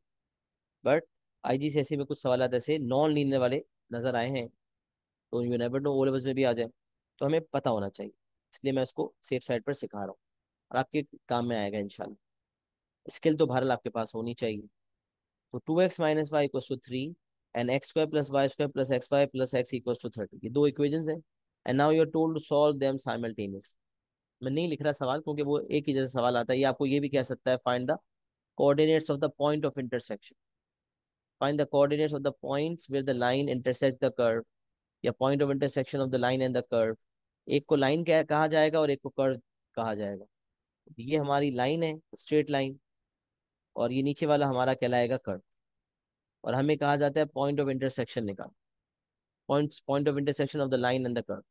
बट IGCSE में कुछ सवाल ऐसे नॉन लीनियर वाले नजर आए हैं, तो you never know O levels में भी आ जाए, तो हमें पता होना चाहिए। इसलिए मैं उसको सेफ साइड पर सिखा रहा हूँ और आपके काम में आएगा इंशाल्लाह। स्किल तो बहरहाल आपके पास होनी चाहिए। तो 2x minus Y equals to 3 and X square plus Y square plus X Y plus X equals to 30, ये दो इक्वेशंस हैं and now you are told to solve them simultaneous. मैं नहीं लिख रहा सवाल क्योंकि वो एक ही जैसा सवाल आता है, ये आपको ये भी कह सकता है find the coordinates of the point of intersection, find the coordinates of the points where the line intersect the curve, या point of intersection of the line and the curve. एक को लाइन क्या कहा जाएगा और एक को कर्व कहा जाएगा। ये हमारी लाइन है स्ट्रेट लाइन और ये नीचे वाला हमारा कहलाएगा कर्व, और हमें कहा जाता है पॉइंट ऑफ इंटरसेक्शन निकाल, point of intersection of the line and the curve,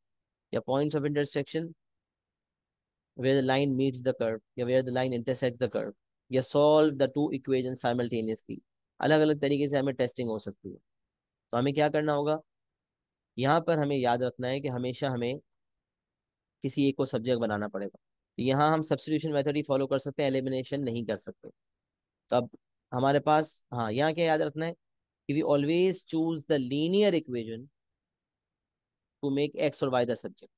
या points of intersection where the line meets the curve या where the line intersects the curve, या solve the two equations simultaneously। अलग अलग तरीके से हमें testing हो सकती है। तो हमें क्या करना होगा, यहाँ पर हमें याद रखना है कि हमेशा हमें किसी एक को सब्जेक्ट बनाना पड़ेगा। तो यहाँ हम सब्स्टिट्यूशन मेथड ही फॉलो कर सकते हैं, एलिमिनेशन नहीं कर सकते। तो अब हमारे पास हाँ यहाँ क्या याद रखना है कि we always choose the linear equation to make x और Y the subject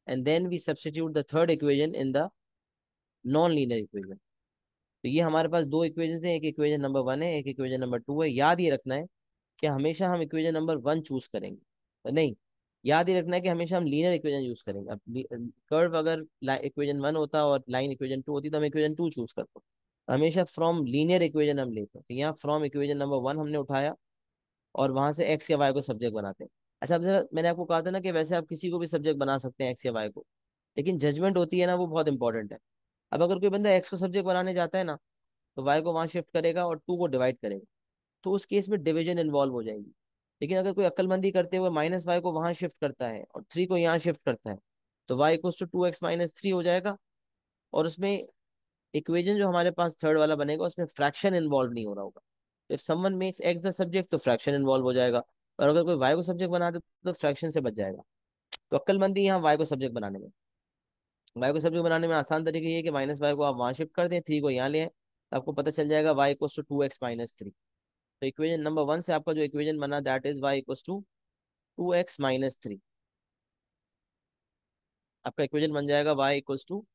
and then we substitute the third equation in the non linear equation. तो ये हमारे पास दो इक्वेशन है, एक इक्वेशन नंबर 1 है एक इक्वेशन नंबर 2 है। याद ये रखना है कि हमेशा हम इक्वेशन नंबर 1 चूज करेंगे, तो नहीं, याद ये रखना है कि हमेशा हम लीनियर इक्वेशन यूज करेंगे। अब कर्व अगर इक्वेशन 1 होता और लाइन इक्वेशन 2 होती तो हम इक्वेशन 2 चूज करते हैं। हमेशा फ्रॉम लीनियर इक्वेशन हम लेते हैं, तो यहाँ फ्रॉम इक्वेशन नंबर 1 हमने उठाया और वहां से एक्स या वाई को सब्जेक्ट बनाते हैं। अच्छा, अब जरा मैंने आपको कहा था ना कि वैसे आप किसी को भी सब्जेक्ट बना सकते हैं एक्स या वाई को, लेकिन जजमेंट होती है ना, वो बहुत इंपॉर्टेंट है। अब अगर कोई बंदा एक्स को सब्जेक्ट बनाने जाता है ना, तो वाई को वहां शिफ्ट करेगा और टू को डिवाइड करेगा, तो उस केस में डिवीजन इन्वॉल्व हो जाएगी। लेकिन अगर कोई अक्लमंदी करते हुए माइनस वाई को वहां शिफ्ट करता है और थ्री को यहाँ शिफ्ट करता है, तो Y equals to two x minus three हो जाएगा। और उसमें इक्वेशन जो हमारे पास थर्ड वाला बनेगा, उसमें फ्रैक्शन इन्वॉल्व नहीं हो रहा होगा। If someone makes x the subject, तो फ्रैक्शन इन्वॉल्व हो जाएगा। और अगर कोई वाई को सब्जेक्ट बना दे, तो फ्रैक्शन से बच जाएगा। तो अक्लमंदी यहाँ वाई को सब्जेक्ट बनाने में, वाई को सब्जेक्ट बनाने में आसान तरीके ये है कि माइनस वाई को आप वहां शिफ्ट कर दें, थ्री को यहाँ ले आएं, तो आपको पता चल जाएगा Y equals to two x minus three. तो इक्वेशन नंबर वन से आपका जो इक्वेशन बना, that is Y equals to two x minus three. आपका इक्वेशन बन जाएगा Y equals to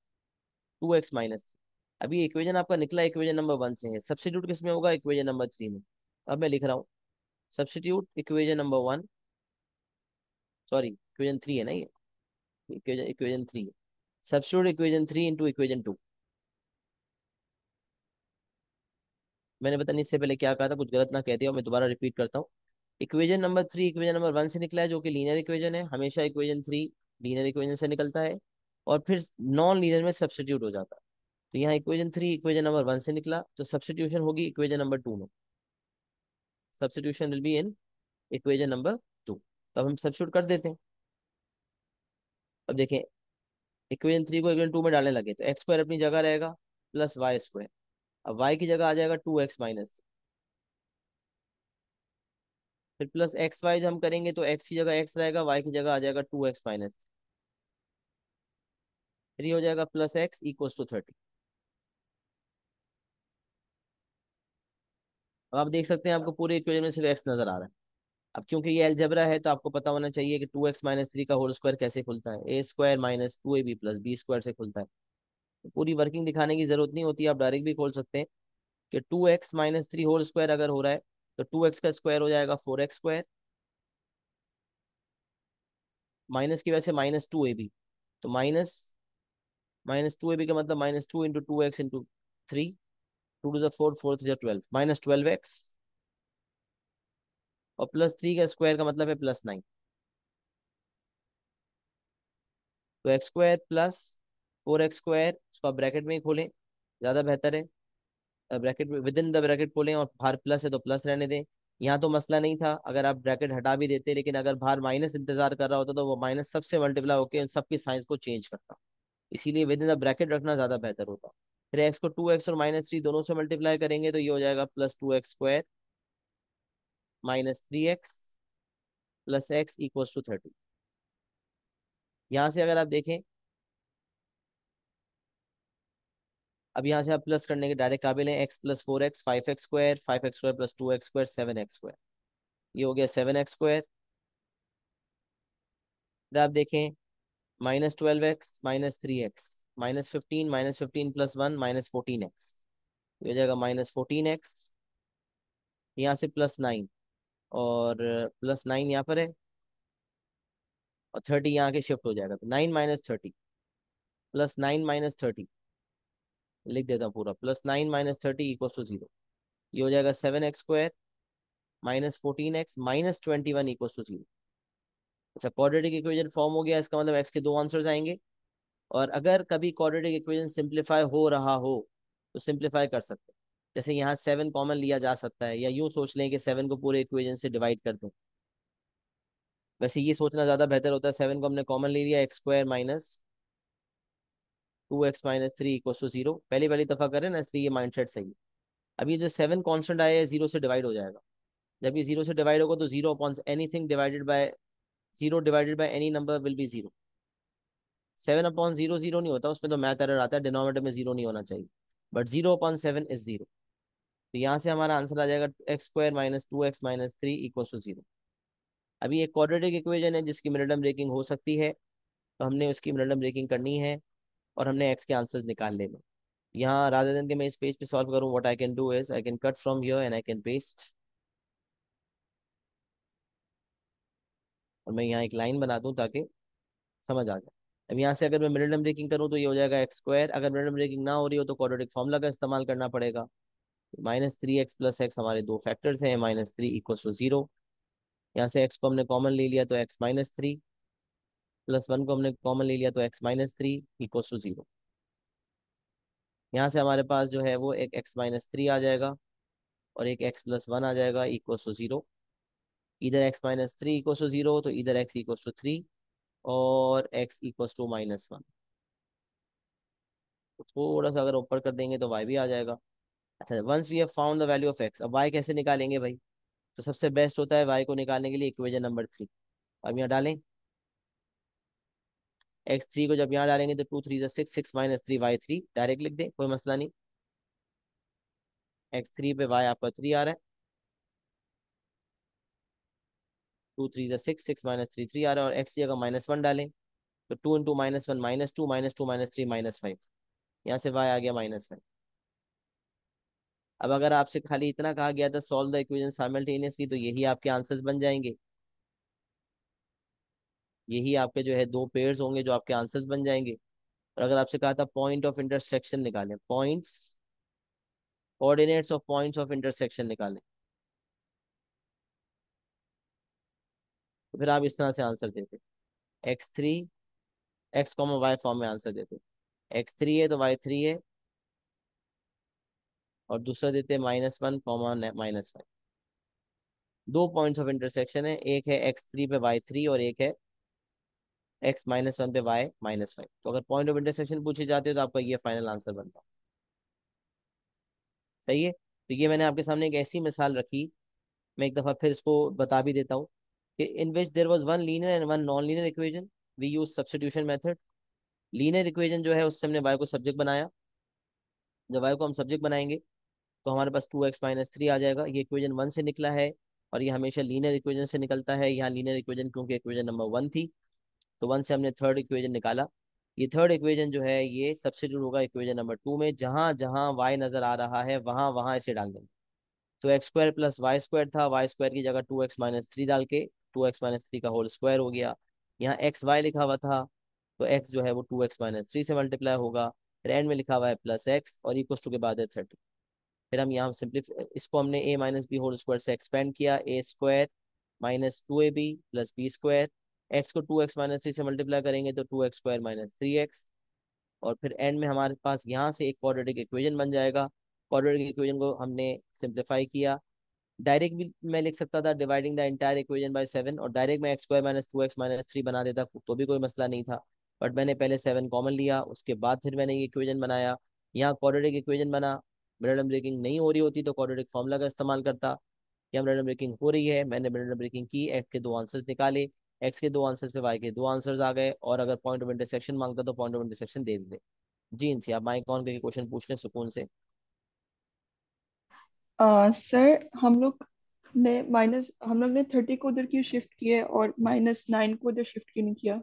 two x minus three. अभी इक्वेशन आपका निकला इक्वेशन नंबर वन से है, सब्स्टिट्यूट किस में होगा, इक्वेशन नंबर थ्री में। अब मैं लिख रहा हूँ, substitute equation number one, sorry equation three है ना ये, इक्वेशन इक्वेशन थ्री है। Substitute equation three into equation two. मैंने पता नहीं इससे पहले क्या कहा था, कुछ गलत ना कहते हो, मैं दोबारा रिपीट करता हूँ। Equation number three equation number one से निकला है, जो कि लीनियर इक्वेशन है। हमेशा इक्वेशन थ्री लीनियर इक्वेशन से निकलता है, और फिर नॉन लीनियर में सब्स्टिट्यूट हो जाता है। तो यहाँ equation three equation number one से निकला, तो सब्स्टिट्यूशन होगी इक्वेशन नंबर टू में। Substitution will be in equation number to. तो अब हम सब्स्टिट्यूट कर देते हैं। अब देखें, इक्वेशन थ्री को इक्वेशन टू में डालने लगे, तो एक्स स्क्वायर अपनी जगह रहेगा प्लस वाई स्क्वायर। अब वाई की जगह आ जाएगा टू एक्स माइनस, फिर प्लस एक्स वाई जब हम करेंगे, तो एक्स की जगह एक्स रहेगा, वाई की जगह आ जाएगा टू एक्स माइनस, फिर ये हो जाएगा plus X equal to thirty. अब आप देख सकते हैं आपको पूरे इक्वेशन में सिर्फ एक्स नजर आ रहा है। अब क्योंकि ये अलजेब्रा है, तो आपको पता होना चाहिए कि टू एक्स माइनस थ्री का होल स्क्वायर कैसे खुलता है, a square minus two A b plus b square से खुलता है। तो पूरी वर्किंग दिखाने की जरूरत नहीं होती, आप डायरेक्ट भी खोल सकते हैं कि two x minus three whole square अगर हो रहा है, तो टू एक्स का स्क्वायर हो जाएगा फोर एक्स स्क्वायर, माइनस की वजह से माइनस टू ए बी, तो माइनस माइनस टू ए बी का मतलब minus two into two X into three, two two the four, four three twelve, minus twelve X, और प्लस थ्री का स्क्वायर का मतलब है प्लस नाइन। तो x square plus four X square, इसको आप ब्रैकेट में ही खोलें, ज़्यादा बेहतर है। ब्रैकेट में विद इन द ब्रैकेट खोलें, और बाहर प्लस है तो प्लस रहने दें। यहाँ तो मसला नहीं था अगर आप ब्रैकेट हटा भी देते, लेकिन अगर बाहर माइनस इंतजार कर रहा होता, तो वो माइनस सबसे मल्टीप्लाई होकर इन सबकी साइंस को चेंज करता। इसीलिए विद इन द ब्रैकेट रखना ज़्यादा बेहतर होता। फिर एक्स को टू एक्स और माइनस थ्री दोनों से मल्टीप्लाई करेंगे, तो ये हो जाएगा plus two x square minus three X plus X equals to thirty. यहाँ से अगर आप देखें, अब यहाँ से आप प्लस करने के डायरेक्ट काबिल हैं, x plus four x five x square plus two x square seven X square, ये हो गया सेवन एक्स स्क्वायर। फिर आप देखें, minus twelve x minus three x minus fifteen plus one minus fourteen x, ये हो जाएगा माइनस फोर्टीन एक्स। यहाँ से प्लस नाइन, और प्लस नाइन यहाँ पर है, और थर्टी यहाँ के शिफ्ट हो जाएगा, तो nine minus thirty plus nine minus thirty, लिख देता हूँ पूरा, plus nine minus thirty equal to zero. ये हो जाएगा seven X square minus fourteen X minus twenty one equal to zero. अच्छा, क्वाड्रेटिक इक्वेशन फॉर्म हो गया, इसका मतलब एक्स के दो आंसर्स आएंगे। और अगर कभी क्वाड्रेटिक इक्वेशन सिंप्लीफाई हो रहा हो, तो सिंप्लीफाई कर सकते हैं। जैसे यहाँ सेवन कॉमन लिया जा सकता है, या यूं सोच लें कि सेवन को पूरे इक्वेशन से डिवाइड कर दें। वैसे ये सोचना ज्यादा बेहतर होता है, सेवन को हमने कॉमन ले लिया, X square minus two x minus three equal to zero, पहली पहली दफा करें ना, इसलिए ये माइंडसेट सही है। अब ये जो सेवन कॉन्स्टेंट आया है, जीरो से डिवाइड हो जाएगा। जब ये जीरो से डिवाइड होगा, तो zero upon anything divided by zero divided by any number will be zero. Seven upon zero zero नहीं होता, उसमें तो मैथ एरर आता है, डिनोमिनेटर में जीरो नहीं होना चाहिए, but zero upon seven is zero. तो यहाँ से हमारा आंसर आ जाएगा X square minus two x minus three equal to zero. अभी एक क्वाड्रेटिक इक्वेशन है जिसकी मिनटम ब्रेकिंग हो सकती है, तो हमने उसकी मिनटम ब्रेकिंग करनी है, और हमने एक्स के आंसर्स निकाल लेने। यहाँ रादर देन कि मैं इस पेज पे सॉल्व करूँ, what I can do is I can cut from here and I can paste, और मैं यहाँ एक लाइन बना दूँ ताकि समझ आ जाए। अब यहाँ से अगर मैं मिडिल ब्रेकिंग करूँ, तो ये हो जाएगा एक्स स्क्वायर, अगर मिडिल ब्रेकिंग ना हो रही हो तो क्वाड्रेटिक फॉर्मूला का इस्तेमाल करना पड़ेगा। Minus three X plus X हमारे दो फैक्टर्स हैं, minus three equal to zero. यहाँ से एक्स को हमने कॉमन ले लिया, तो X minus three plus one को हमने कॉमन ले लिया तो X minus three equal to zero. यहाँ से हमारे पास जो है वो एक एक्स माइनस थ्री आ जाएगा और एक एक्स प्लस वन आ जाएगा इक्वल टू जीरो। इधर x minus three equal to zero तो इधर एक्स इक्वल टू थ्री और x equal to minus one. तो थोड़ा सा अगर ऊपर कर देंगे तो वाई भी आ जाएगा। अच्छा, once we have found the value of x, अब वाई कैसे निकालेंगे भाई? तो सबसे बेस्ट होता है वाई को निकालने के लिए इक्वेशन नंबर थ्री। अब यहाँ डालें एक्स थ्री को, जब यहाँ डालेंगे तो two three six, six minus three y three, direct लिख दें कोई मसला नहीं। एक्स थ्री पे वाई आपका थ्री आ रहा है, two three six, six minus three three आ रहा है, और एक्स की जगह माइनस वन डालें तो two into minus one minus two, minus two minus three minus five. यहाँ से वाई आ गया माइनस फाइव। अब अगर आपसे खाली इतना कहा गया था सॉल्व द इक्वेशन साइमल्टेनियसली, तो यही आपके आंसर्स बन जाएंगे। यही आपके जो है दो पेयर्स होंगे जो आपके आंसर्स बन जाएंगे। और अगर आपसे कहा था पॉइंट ऑफ इंटरसेक्शन निकालें, points, coordinates of points of intersection निकालें, तो फिर आप इस तरह से आंसर देते x three, x comma y form में आंसर देते। एक्स थ्री है तो वाई थ्री है, और दूसरा देते minus one comma minus five. दो पॉइंट्स ऑफ इंटरसेक्शन है, एक है एक्स थ्री पे वाई थ्री और एक है एक्स माइनस वन पे वाई माइनस फाइव। तो अगर पॉइंट ऑफ इंटरसेक्शन पूछे जाते हो तो आपका ये फाइनल आंसर बनता है। सही है, तो ये मैंने आपके सामने एक ऐसी मिसाल रखी, मैं एक दफ़ा फिर इसको बता भी देता हूँ कि in which there was one linear and one non linear equation, we use substitution method. Linear equation जो है उससे हमने वाई को सब्जेक्ट बनाया, जब वाई को हम सब्जेक्ट बनाएंगे तो हमारे पास टू एक्स माइनस थ्री आ जाएगा। ये इक्वेजन वन से निकला है और ये हमेशा लीनियर इक्वेजन से निकलता है। यहाँ लीनियर इक्वेजन क्योंकि इक्वेजन नंबर वन थी, तो वन से हमने थर्ड इक्वेजन निकाला। ये थर्ड इक्वेजन जो है ये सब्स्टिट्यूट होगा इक्वेजन नंबर टू में, जहां जहां वाई नजर आ रहा है वहां वहां इसे डाल देंगे। तो x square plus Y square था, वाई स्क्वायर की जगह टू एक्स माइनस थ्री डाल के टू एक्स माइनस थ्री का होल स्क्वायर हो गया। यहाँ एक्स वाई लिखा हुआ था तो एक्स जो है वो टू एक्स माइनस थ्री से मल्टीप्लाई होगा। फिर एंड में लिखा हुआ है प्लस एक्स और इक्वल टू के बाद है थर्टी। फिर हम यहाँ सिंपली इसको हमने a minus b whole square से एक्सपेंड किया, a square minus two A b plus b square. X को टू एक्स माइनस थ्री से मल्टीप्लाई करेंगे तो two x square minus three x. और फिर एंड में हमारे पास यहाँ से एक क्वाड्रेटिक इक्वेशन बन जाएगा। क्वाड्रेटिक इक्वेशन को हमने सिंप्लीफाई किया। डायरेक्ट भी मैं लिख सकता था dividing the entire equation by seven, और डायरेक्ट मैं x square minus two x minus three बना देता तो भी कोई मसला नहीं था। बट मैंने पहले सेवन कॉमन लिया, उसके बाद फिर मैंने ये इक्वेशन बनाया। यहाँ क्वाड्रेटिक इक्वेशन बना, मिडल ब्रेकिंग नहीं हो रही होती तो क्वाड्रेटिक फॉर्मूला का इस्तेमाल करता। कि मिडल ब्रेकिंग हो रही है, मैंने मिडल ब्रेकिंग की, एक्स के दो आंसर्स निकाले, एक्स के दो आंसर्स पे वाई के दो आंसर्स आ गए, और अगर पॉइंट ऑफ इंटरसेक्शन मांगता तो पॉइंट ऑफ इंटरसेक्शन दे देते। जी इनसे आप माइक ऑन करके क्वेश्चन पूछ लें सुकून से। सर हम लोग ने 30 को उधर क्यों शिफ्ट किया है और -9 को उधर शिफ्ट क्यों नहीं किया?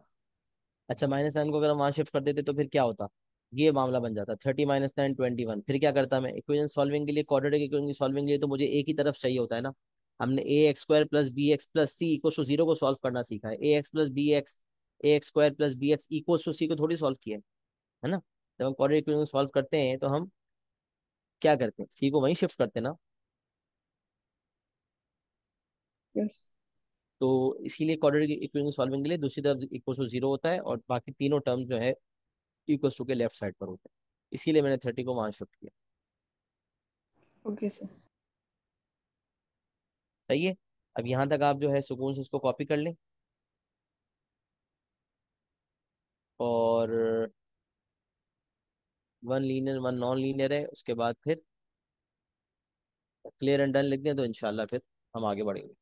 अच्छा, माइनस नाइन को अगर हम वहां शिफ्ट कर देते तो फिर क्या होता? ये मामला बन जाता thirty minus nine twenty one. फिर क्या करता मैं इक्वेशन सॉल्विंग के लिए, क्वाड्रेटिक इक्वेशन की सॉल्विंग के लिए तो मुझे एक ही तरफ चाहिए होता है ना। हमने a x square plus b x plus c equal to zero को सॉल्व करना सीखा है। A x plus b x, a x square plus b x equal to c को थोड़ी सॉल्व किया है ना। जब हम क्वाड्रेटिक इक्वेशन सॉल्व करते हैं तो हम क्या करते हैं, सी को वहीं शिफ्ट करते हैं ना। यस। तो इसीलिए क्वाड्रेटिक इक्वेशन सॉल्विंग के लिए दूसरी तरफ इक्वल टू जीरो होता है और बाकी तीनों टर्म जो है इक्वल टू के लेफ्ट साइड पर होते हैं। इसीलिए मैंने थर्टी को वहां शिफ्ट किया। Okay sir. सही है। अब यहाँ तक आप जो है सुकून से इसको कॉपी कर लें, और one linear one non linear है, उसके बाद फिर क्लियर एंड डन लिख दें तो इंशाल्लाह फिर हम आगे बढ़ेंगे।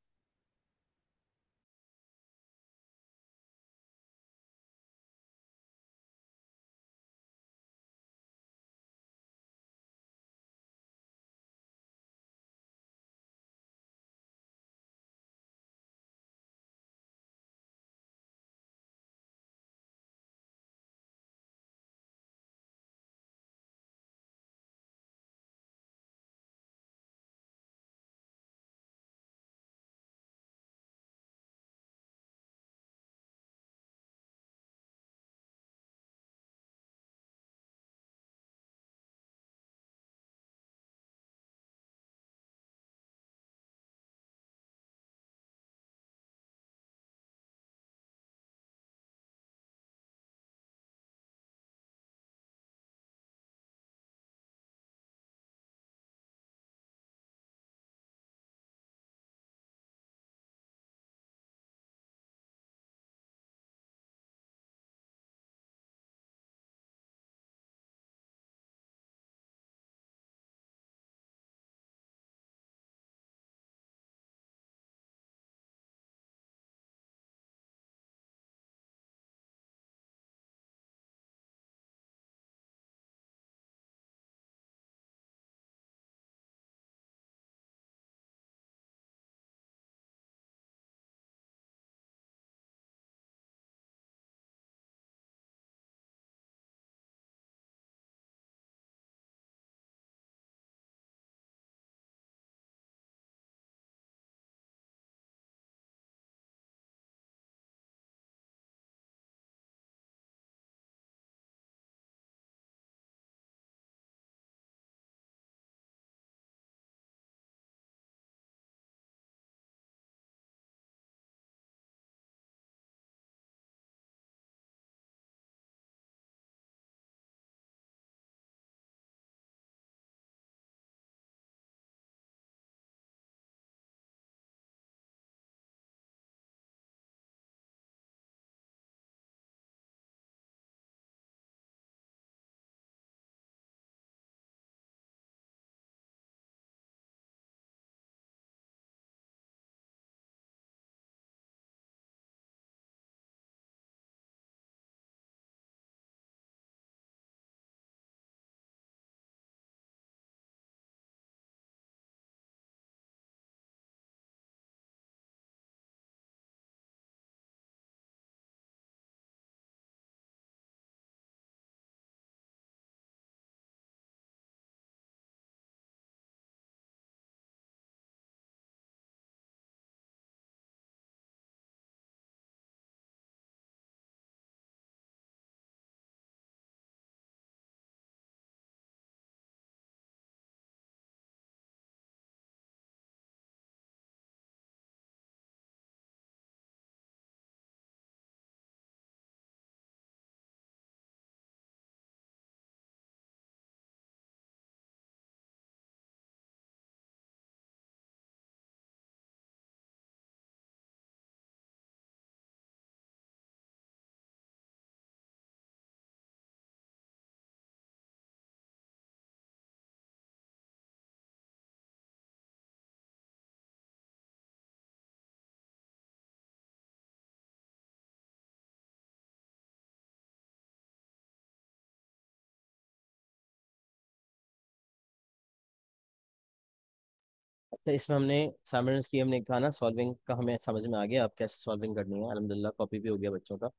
तो इसमें हमने साइमल्टेनियस की हमने कहा ना, सॉल्विंग का हमें समझ में आ गया अब कैसे सॉल्विंग करनी है। अल्हम्दुलिल्लाह कॉपी भी हो गया बच्चों का।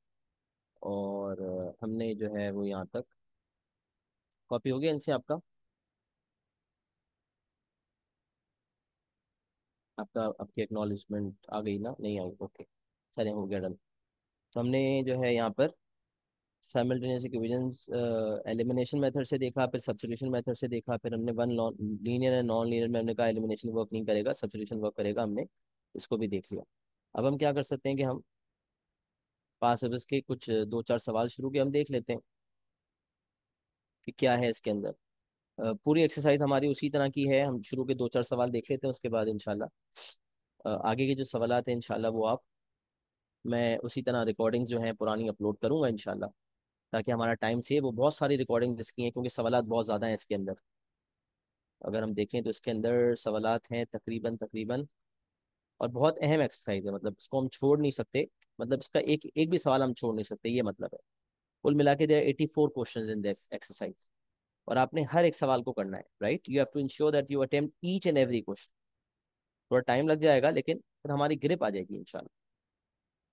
और हमने जो है वो यहाँ तक कॉपी हो गया इनसे आपका। आपका आपकी एक्नॉलेजमेंट आ गई ना, नहीं आई? ओके, चले हो गया डन। तो हमने जो है यहाँ पर साइमल्टेनियस इक्वेशंस एलिमिनेशन मेथड से देखा, फिर सब्स्टिट्यूशन मेथड से देखा, फिर हमने one linear and non linear में हमने कहा एलिमिनेशन वर्क नहीं करेगा, सब्स्टिट्यूशन वर्क करेगा, हमने इसको भी देख लिया। अब हम क्या कर सकते हैं कि हम पास ऑफ के कुछ दो चार सवाल शुरू के हम देख लेते हैं कि क्या है इसके अंदर। पूरी एक्सरसाइज हमारी उसी तरह की है, हम शुरू के दो चार सवाल देख लेते हैं, उसके बाद इंशाल्लाह आगे के जो सवालात हैं इंशाल्लाह वो आप, मैं उसी तरह रिकॉर्डिंग्स जो हैं पुरानी अपलोड करूंगा इंशाल्लाह, ताकि हमारा टाइम सेव हो। बहुत सारी रिकॉर्डिंग इसकी हैं क्योंकि सवालात बहुत ज़्यादा हैं इसके अंदर। अगर हम देखें तो इसके अंदर सवालात हैं तकरीबन तकरीबन, और बहुत अहम एक्सरसाइज है, मतलब इसको हम छोड़ नहीं सकते। मतलब इसका एक एक भी सवाल हम छोड़ नहीं सकते, ये मतलब है। कुल मिला के there 84 questions in this exercise, और आपने हर एक सवाल को करना है, right? You have to ensure that you attempt each and every question. थोड़ा टाइम लग जाएगा लेकिन फिर हमारी ग्रिप आ जाएगी इंशाल्लाह।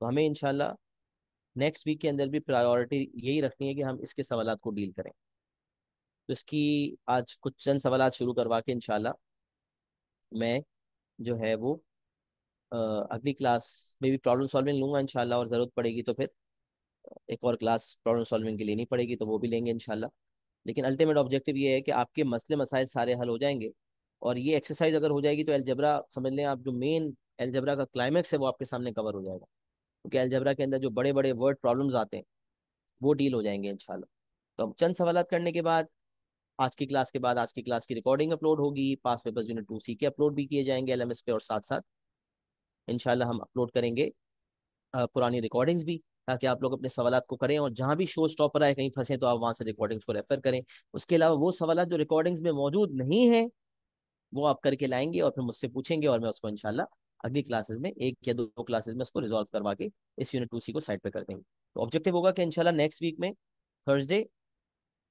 तो हमें इंशाल्लाह नेक्स्ट वीक के अंदर भी प्रायोरिटी यही रखनी है कि हम इसके सवालात को डील करें। तो इसकी आज कुछ चंद सवालात शुरू करवा के इंशाल्लाह मैं जो है वो अ, अगली क्लास में भी प्रॉब्लम सॉल्विंग लूंगा इंशाल्लाह, और ज़रूरत पड़ेगी तो फिर एक और क्लास प्रॉब्लम सॉल्विंग की लेनी पड़ेगी तो वो भी लेंगे इंशाल्लाह। लेकिन अल्टीमेट ऑब्जेक्टिव ये है कि आपके मसले मसाइल सारे हल हो जाएंगे, और ये एक्सरसाइज अगर हो जाएगी तो अलजबरा समझ लें आप, जो मेन अलजबरा का क्लाइमैक्स है वो आपके सामने कवर हो जाएगा। क्योंकि अलजबरा के अंदर जो बड़े बड़े वर्ड प्रॉब्लम्स आते हैं वो डील हो जाएंगे इंशाल्लाह। तो अब चंद सवालात करने के बाद आज की क्लास के बाद आज की क्लास की रिकॉर्डिंग अपलोड होगी, पास पेपर्स यूनिट 2C के अपलोड भी किए जाएंगे LMS पे, और साथ साथ इंशाल्लाह हम अपलोड करेंगे पुरानी रिकॉर्डिंग्स भी, ताकि आप लोग अपने सवालात को करें, और जहां भी शो स्टॉपर आए कहीं फंसे तो आप वहां से रिकॉर्डिंग्स को रेफर करें। उसके अलावा वो सवालात जो रिकॉर्डिंग्स में मौजूद नहीं है वो आप करके लाएंगे और फिर मुझसे पूछेंगे, और मैं उसको इंशाल्लाह अगली क्लासेस में, एक या दो क्लासेस में उसको रिजॉल्व करवा के इस यूनिट 2C को साइड पे कर देंगे। तो ऑब्जेक्टिव होगा कि इंशाल्लाह नेक्स्ट वीक में थर्सडे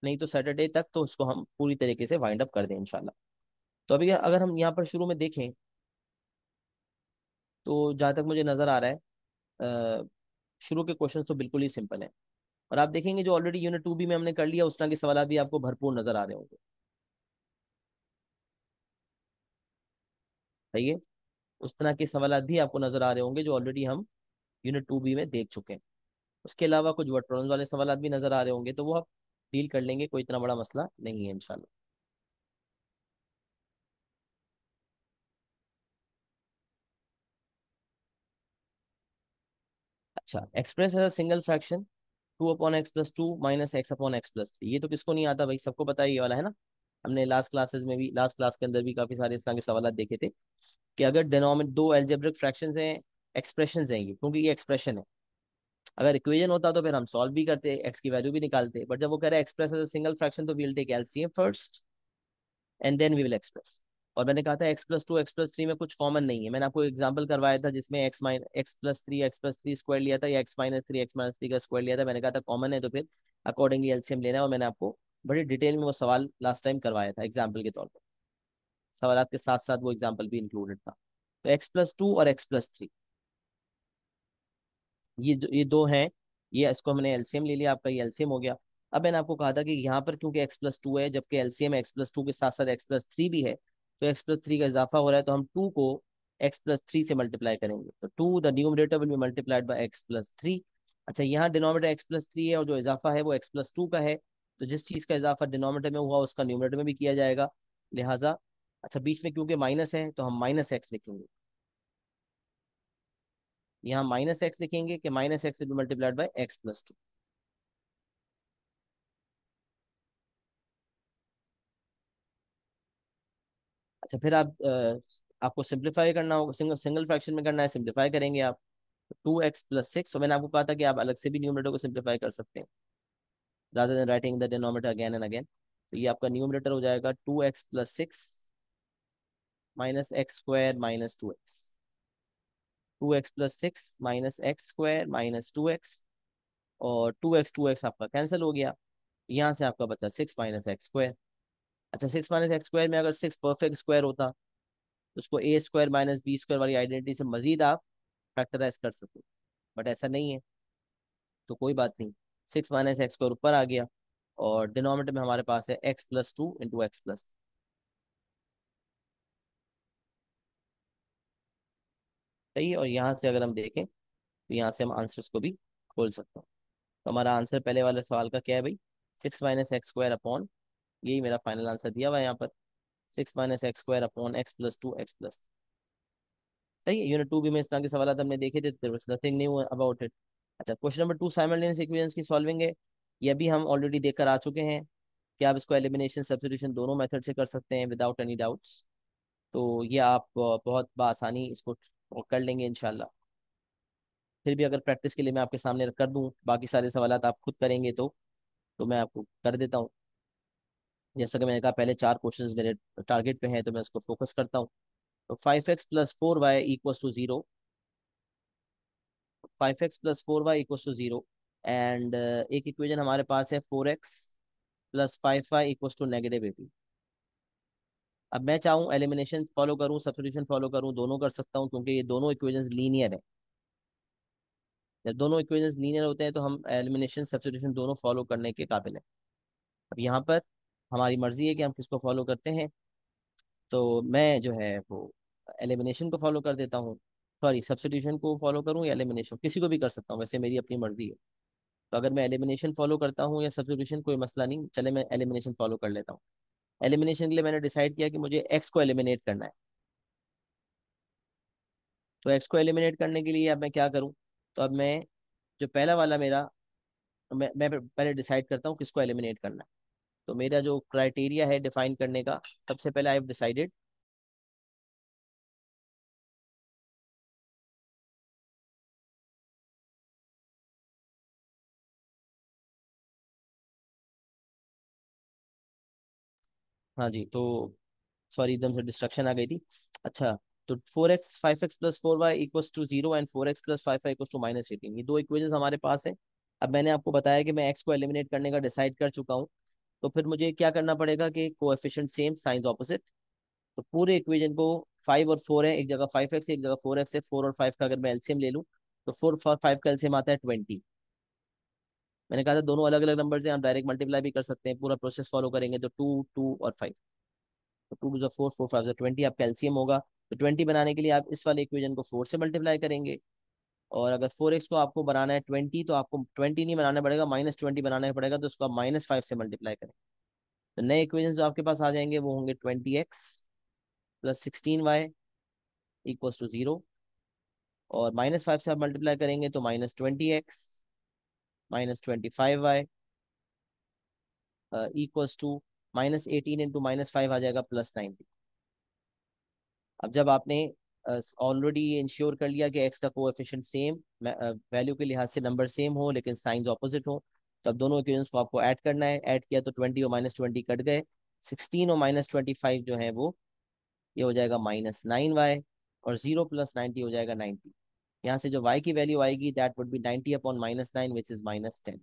नहीं तो सैटरडे तक तो उसको हम पूरी तरीके से वाइंड अप कर दें इंशाल्लाह। तो अभी अगर हम यहाँ पर शुरू में देखें तो जहाँ तक मुझे नज़र आ रहा है शुरू के क्वेश्चन तो बिल्कुल ही सिंपल है, और आप देखेंगे जो ऑलरेडी यूनिट 2B में हमने कर लिया उस तरह के सवाल भी आपको भरपूर नजर आ रहे होंगे। सही है, उस तरह के सवाल भी आपको नजर आ रहे होंगे जो ऑलरेडी हम यूनिट 2B में देख चुके हैं। उसके अलावा कुछ वर्ड प्रॉब्लम्स वाले सवाल भी नजर आ रहे होंगे, तो वो आप डील कर लेंगे, कोई इतना बड़ा मसला नहीं है इंशाल्लाह। अच्छा, express as a single fraction 2/x+2 -x/x+3, ये तो किसको नहीं आता भाई, सबको पता है ये वाला, है ना? हमने लास्ट क्लासेस में भी, लास्ट क्लास के अंदर भी काफी सारे इस तरह के सवाल देखे थे कि अगर डिनोमिनेटर दो एल्जेब्रिक फ्रैक्शंस हैं, एक्सप्रेशंस हैं ये, क्योंकि ये एक्सप्रेशन है। अगर इक्वेशन होता तो फिर हम सॉल्व भी करते, एक्स की वैल्यू भी निकालते, बट जब वो कह रहा है express as a single fraction तो we will take LCM first and then we will express. और मैंने कहा था x+2 x+3 में कुछ कॉमन नहीं है, मैंने आपको एग्जांपल करवाया था जिसमें x+3 स्क्वायर लिया था, या x-3 का स्क्वायर लिया था, मैंने कहा था कॉमन है तो फिर अकॉर्डिंगली एलसीएम लेना है, और मैंने आपको बड़ी डिटेल में वो सवाल लास्ट टाइम करवाया था एग्जाम्पल के तौर पर, सवाल के साथ साथ वो एग्जाम्पल भी इंक्लूडेड था। तो x+2 और x+3, ये दो हैं, ये इसको हमने एलसीएम ले लिया, आपका ये एलसीएम हो गया। अब मैंने आपको कहा था कि यहाँ पर क्योंकि x+2 है, जबकि एलसीएम x+2 के साथ साथ x+3 भी है, तो x+3 का इजाफा हो रहा है, तो हम 2 को x+3 से मल्टीप्लाई करेंगे, तो 2 the numerator will be multiplied by x+3। अच्छा, यहाँ डिनोमिनेटर x+3 है और जो इजाफा है वो x+2 का है, तो जिस चीज़ का इजाफा डिनोमिनेटर में हुआ उसका न्यूमरेटर में भी किया जाएगा, लिहाजा अच्छा बीच में क्योंकि माइनस है तो हम -x लिखेंगे, यहाँ -x लिखेंगे कि -x will be multiplied by x+2। अच्छा, फिर आप आपको सिंप्लीफाई करना होगा, सिंगल सिंगल फ्रैक्शन में करना है, सिंप्लीफाई करेंगे आप 2x+6। तो मैंने आपको कहा था कि आप अलग से भी न्यूमरेटर को सिंप्लीफाई कर सकते हैं rather than writing the denominator again and again. तो ये आपका न्यूमरेटर हो जाएगा 2x+6 -x² - 2x, 2x+6 -x² -2x, और 2x आपका कैंसिल हो गया, यहाँ से आपका बचा 6 - x²। अच्छा, 6 - x² में अगर 6 परफेक्ट स्क्वायर होता उसको ए स्क्वायर माइनस बी स्क्वायर वाली आइडेंटिटी से मजीद आप फैक्टराइज कर सको, बट ऐसा नहीं है। तो कोई बात नहीं, 6 - x² ऊपर आ गया, और डिनोमिनेटर में हमारे पास है x+2 × x+। सही है, और यहाँ से अगर हम देखें तो यहाँ से हम आंसर्स को भी खोल सकते हैं। तो हमारा आंसर पहले वाले सवाल का क्या है भाई, 6 - x² अपॉन, यही मेरा फाइनल आंसर दिया हुआ है यहाँ पर, 6 - x² अपॉन x+2 x+। सही है, यूनिट 2 भी में इस तरह के सवाल हमने देखे थे, there was nothing new about it. अच्छा, क्वेश्चन नंबर 2 साइमल्टेनियस इक्वेशंस की सॉल्विंग है। ये भी हम ऑलरेडी देख कर आ चुके हैं कि आप इसको एलिमिनेशन सब्स्टिट्यूशन दोनों मेथड से कर सकते हैं विदाउट एनी डाउट्स। तो ये आप बहुत बआसानी इसको कर लेंगे इंशाल्लाह। फिर भी अगर प्रैक्टिस के लिए मैं आपके सामने कर दूं, बाकी सारे सवाल आप खुद करेंगे तो मैं आपको कर देता हूँ। जैसा कि मैंने कहा, पहले 4 क्वेश्चंस मेरे टारगेट पे हैं, तो मैं उसको फोकस करता हूँ। तो 5x+4y equals to 0, 5x+4y equals to 0, and एक इक्वेशन हमारे पास है 4x+5y इक्वल्स टू -18। अब मैं चाहूँ एलिमिनेशन फॉलो करूँ, सब्स्टिट्यूशन फॉलो करूँ, दोनों कर सकता हूँ, क्योंकि ये दोनों इक्वेशंस लीनियर है। जब दोनों इक्वेशंस लीनियर होते हैं तो हम एलिमिनेशन सब्स्टिट्यूशन दोनों फॉलो करने के काबिल हैं। अब यहाँ पर हमारी मर्जी है कि हम किसको फॉलो करते हैं। तो मैं जो है वो एलिमिनेशन को फॉलो कर देता हूँ, सॉरी सब्स्टिट्यूशन को फॉलो करूँ या एलिमिनेशन, किसी को भी कर सकता हूँ, वैसे मेरी अपनी मर्जी है। तो अगर मैं एलिमिनेशन फॉलो करता हूँ या सब्स्टिट्यूशन, कोई मसला नहीं, चले मैं एलिमिनेशन फॉलो कर लेता हूँ। एलिमिनेशन के लिए मैंने डिसाइड किया कि मुझे एक्स को एलिमिनेट करना है। तो एक्स को एलिमिनेट करने के लिए अब मैं क्या करूँ, तो अब मैं जो पहला वाला मेरा, मैं पहले डिसाइड करता हूँ किसको एलिमिनेट करना है। तो मेरा जो क्राइटेरिया है डिफाइन करने का, सबसे पहले आई हैव डिसाइडेड हाँ जी, तो सॉरी एकदम से डिस्ट्रक्शन आ गई थी। अच्छा, तो 4x 5x+4y equals to 0 and 4x+5y equals to -18, ये दो इक्वेशंस हमारे पास है। अब मैंने आपको बताया कि मैं x को एलिमिनेट करने का डिसाइड कर चुका हूँ। तो फिर मुझे क्या करना पड़ेगा कि कोएफिशिएंट सेम साइंस ऑपोजिट। तो पूरे इक्वेशन को, 5 और 4 है, एक जगह 5x है, एक जगह 4x है, 4 और 5 का अगर मैं एलसीएम ले लूँ तो 4 और 5 का एलसीएम आता है 20। मैंने कहा था दोनों अलग अलग नंबर से हम डायरेक्ट मल्टीप्लाई भी कर सकते हैं, पूरा प्रोसेस फॉलो करेंगे तो 2 2 और 5, तो 2 × 4 4 5 20 आपका एलसीएम होगा। तो 20 बनाने के लिए आप इस वाले इक्वेशन को 4 से मल्टीप्लाई करेंगे, और अगर 4x को आपको बनाना है 20, तो आपको 20 नहीं बनाना पड़ेगा, -20 बनाना पड़ेगा, तो उसको आप -5 से मल्टीप्लाई करें। तो नए इक्वेशन जो आपके पास आ जाएंगे वो होंगे 20x + 16y इक्वल्स टू 0, और -5 से आप मल्टीप्लाई करेंगे तो -20x -25y equals to -18 into -5 आ जाएगा +90। अब जब आपने ऑलरेडी इंश्योर कर लिया कि एक्स का कोएफिशिएंट सेम, वैल्यू के लिहाज से नंबर सेम हो लेकिन साइंस ऑपोजिट हो, तो अब दोनों इक्वेशंस को आपको ऐड करना है। ऐड किया तो 20 और -20 कट गए, 16 और -25 जो है वो, ये हो जाएगा -9y, और 0 + 90 हो जाएगा 90। यहाँ से जो y की वैल्यू आएगी that would B 90 upon -9 which is -10।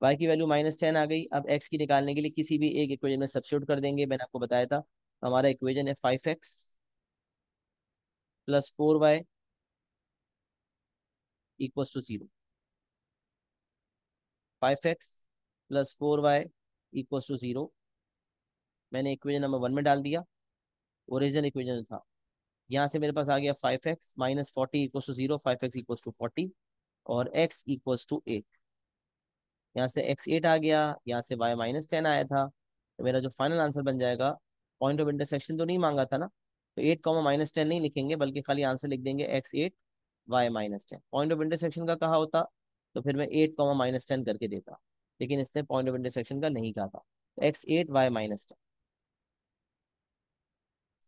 y की वैल्यू -10 आ गई। अब x की निकालने के लिए किसी भी एक इक्वेशन में सब्स्टिट्यूट कर देंगे, मैंने आपको बताया था। तो हमारा इक्वेशन है 5x + 4y equals to 0, 5x + 4y equals to 0। मैंने इक्वेशन नंबर 1 में डाल दिया, ओरिजिनल इक्वेशन था। यहाँ से मेरे पास आ गया 5x -40 equals to 0, 5x equals to 40, और x इक्वल्स टू 8। यहाँ से x 8 आ गया, यहाँ से y -10 आया था। तो मेरा जो फाइनल आंसर बन जाएगा, पॉइंट ऑफ इंटरसेक्शन तो नहीं मांगा था ना, तो 8 -10 नहीं लिखेंगे, बल्कि खाली आंसर लिख देंगे x 8 y -10। Point of intersection का कहा होता तो फिर मैं 8 -10 करके देता, लेकिन इसने पॉइंट ऑफ इंटरसेक्शन का नहीं कहा था। तो x 8 y -10।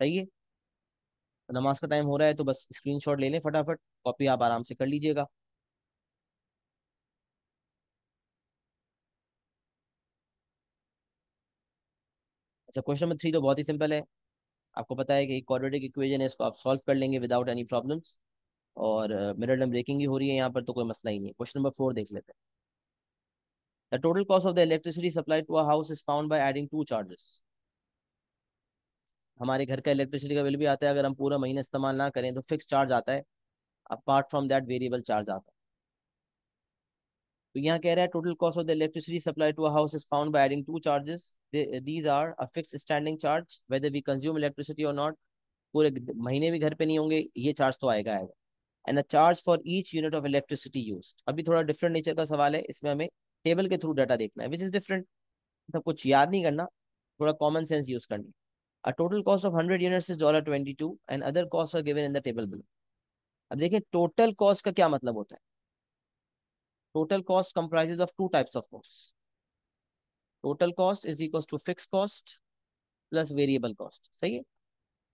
सही है। तो नमाज का टाइम हो रहा है, तो बस स्क्रीनशॉट ले लें फटाफट, कॉपी आप आराम से कर लीजिएगा। अच्छा, क्वेश्चन नंबर 3 तो बहुत ही सिंपल है। आपको पता है कि एक क्वाड्रेटिक इक्वेशन है, इसको आप सॉल्व कर लेंगे विदाउट एनी प्रॉब्लम्स, और मिरर टर्म ब्रेकिंग ही हो रही है यहाँ पर, तो कोई मसला ही नहीं है। क्वेश्चन नंबर 4 देख लेते हैं। The total cost of the electricity supply to a house is found by adding two charges. हमारे घर का इलेक्ट्रिसिटी का बिल भी आता है, अगर हम पूरा महीना इस्तेमाल ना करें तो फिक्स चार्ज आता है, apart from that variable charge आता है। तो यहाँ कह रहा है total cost of the electricity supply to a house is found by adding two charges, these are a fix standing charge whether we consume electricity और नॉट। पूरे महीने भी घर पे नहीं होंगे, ये चार्ज तो आएगा आएगा। And a charge for each unit of electricity used. अभी थोड़ा डिफरेंट नेचर का सवाल है, इसमें हमें टेबल के थ्रू डाटा देखना है, विच इज डिफरेंट। मतलब कुछ याद नहीं करना, थोड़ा कॉमन सेंस यूज करनी। A total cost of 100 units is $22 and other cost are given in the table below. अब देखिए टोटल कॉस्ट का क्या मतलब होता है। Total cost comprises of two types of cost. Total cost is equal to fix cost plus variable cost, सही है।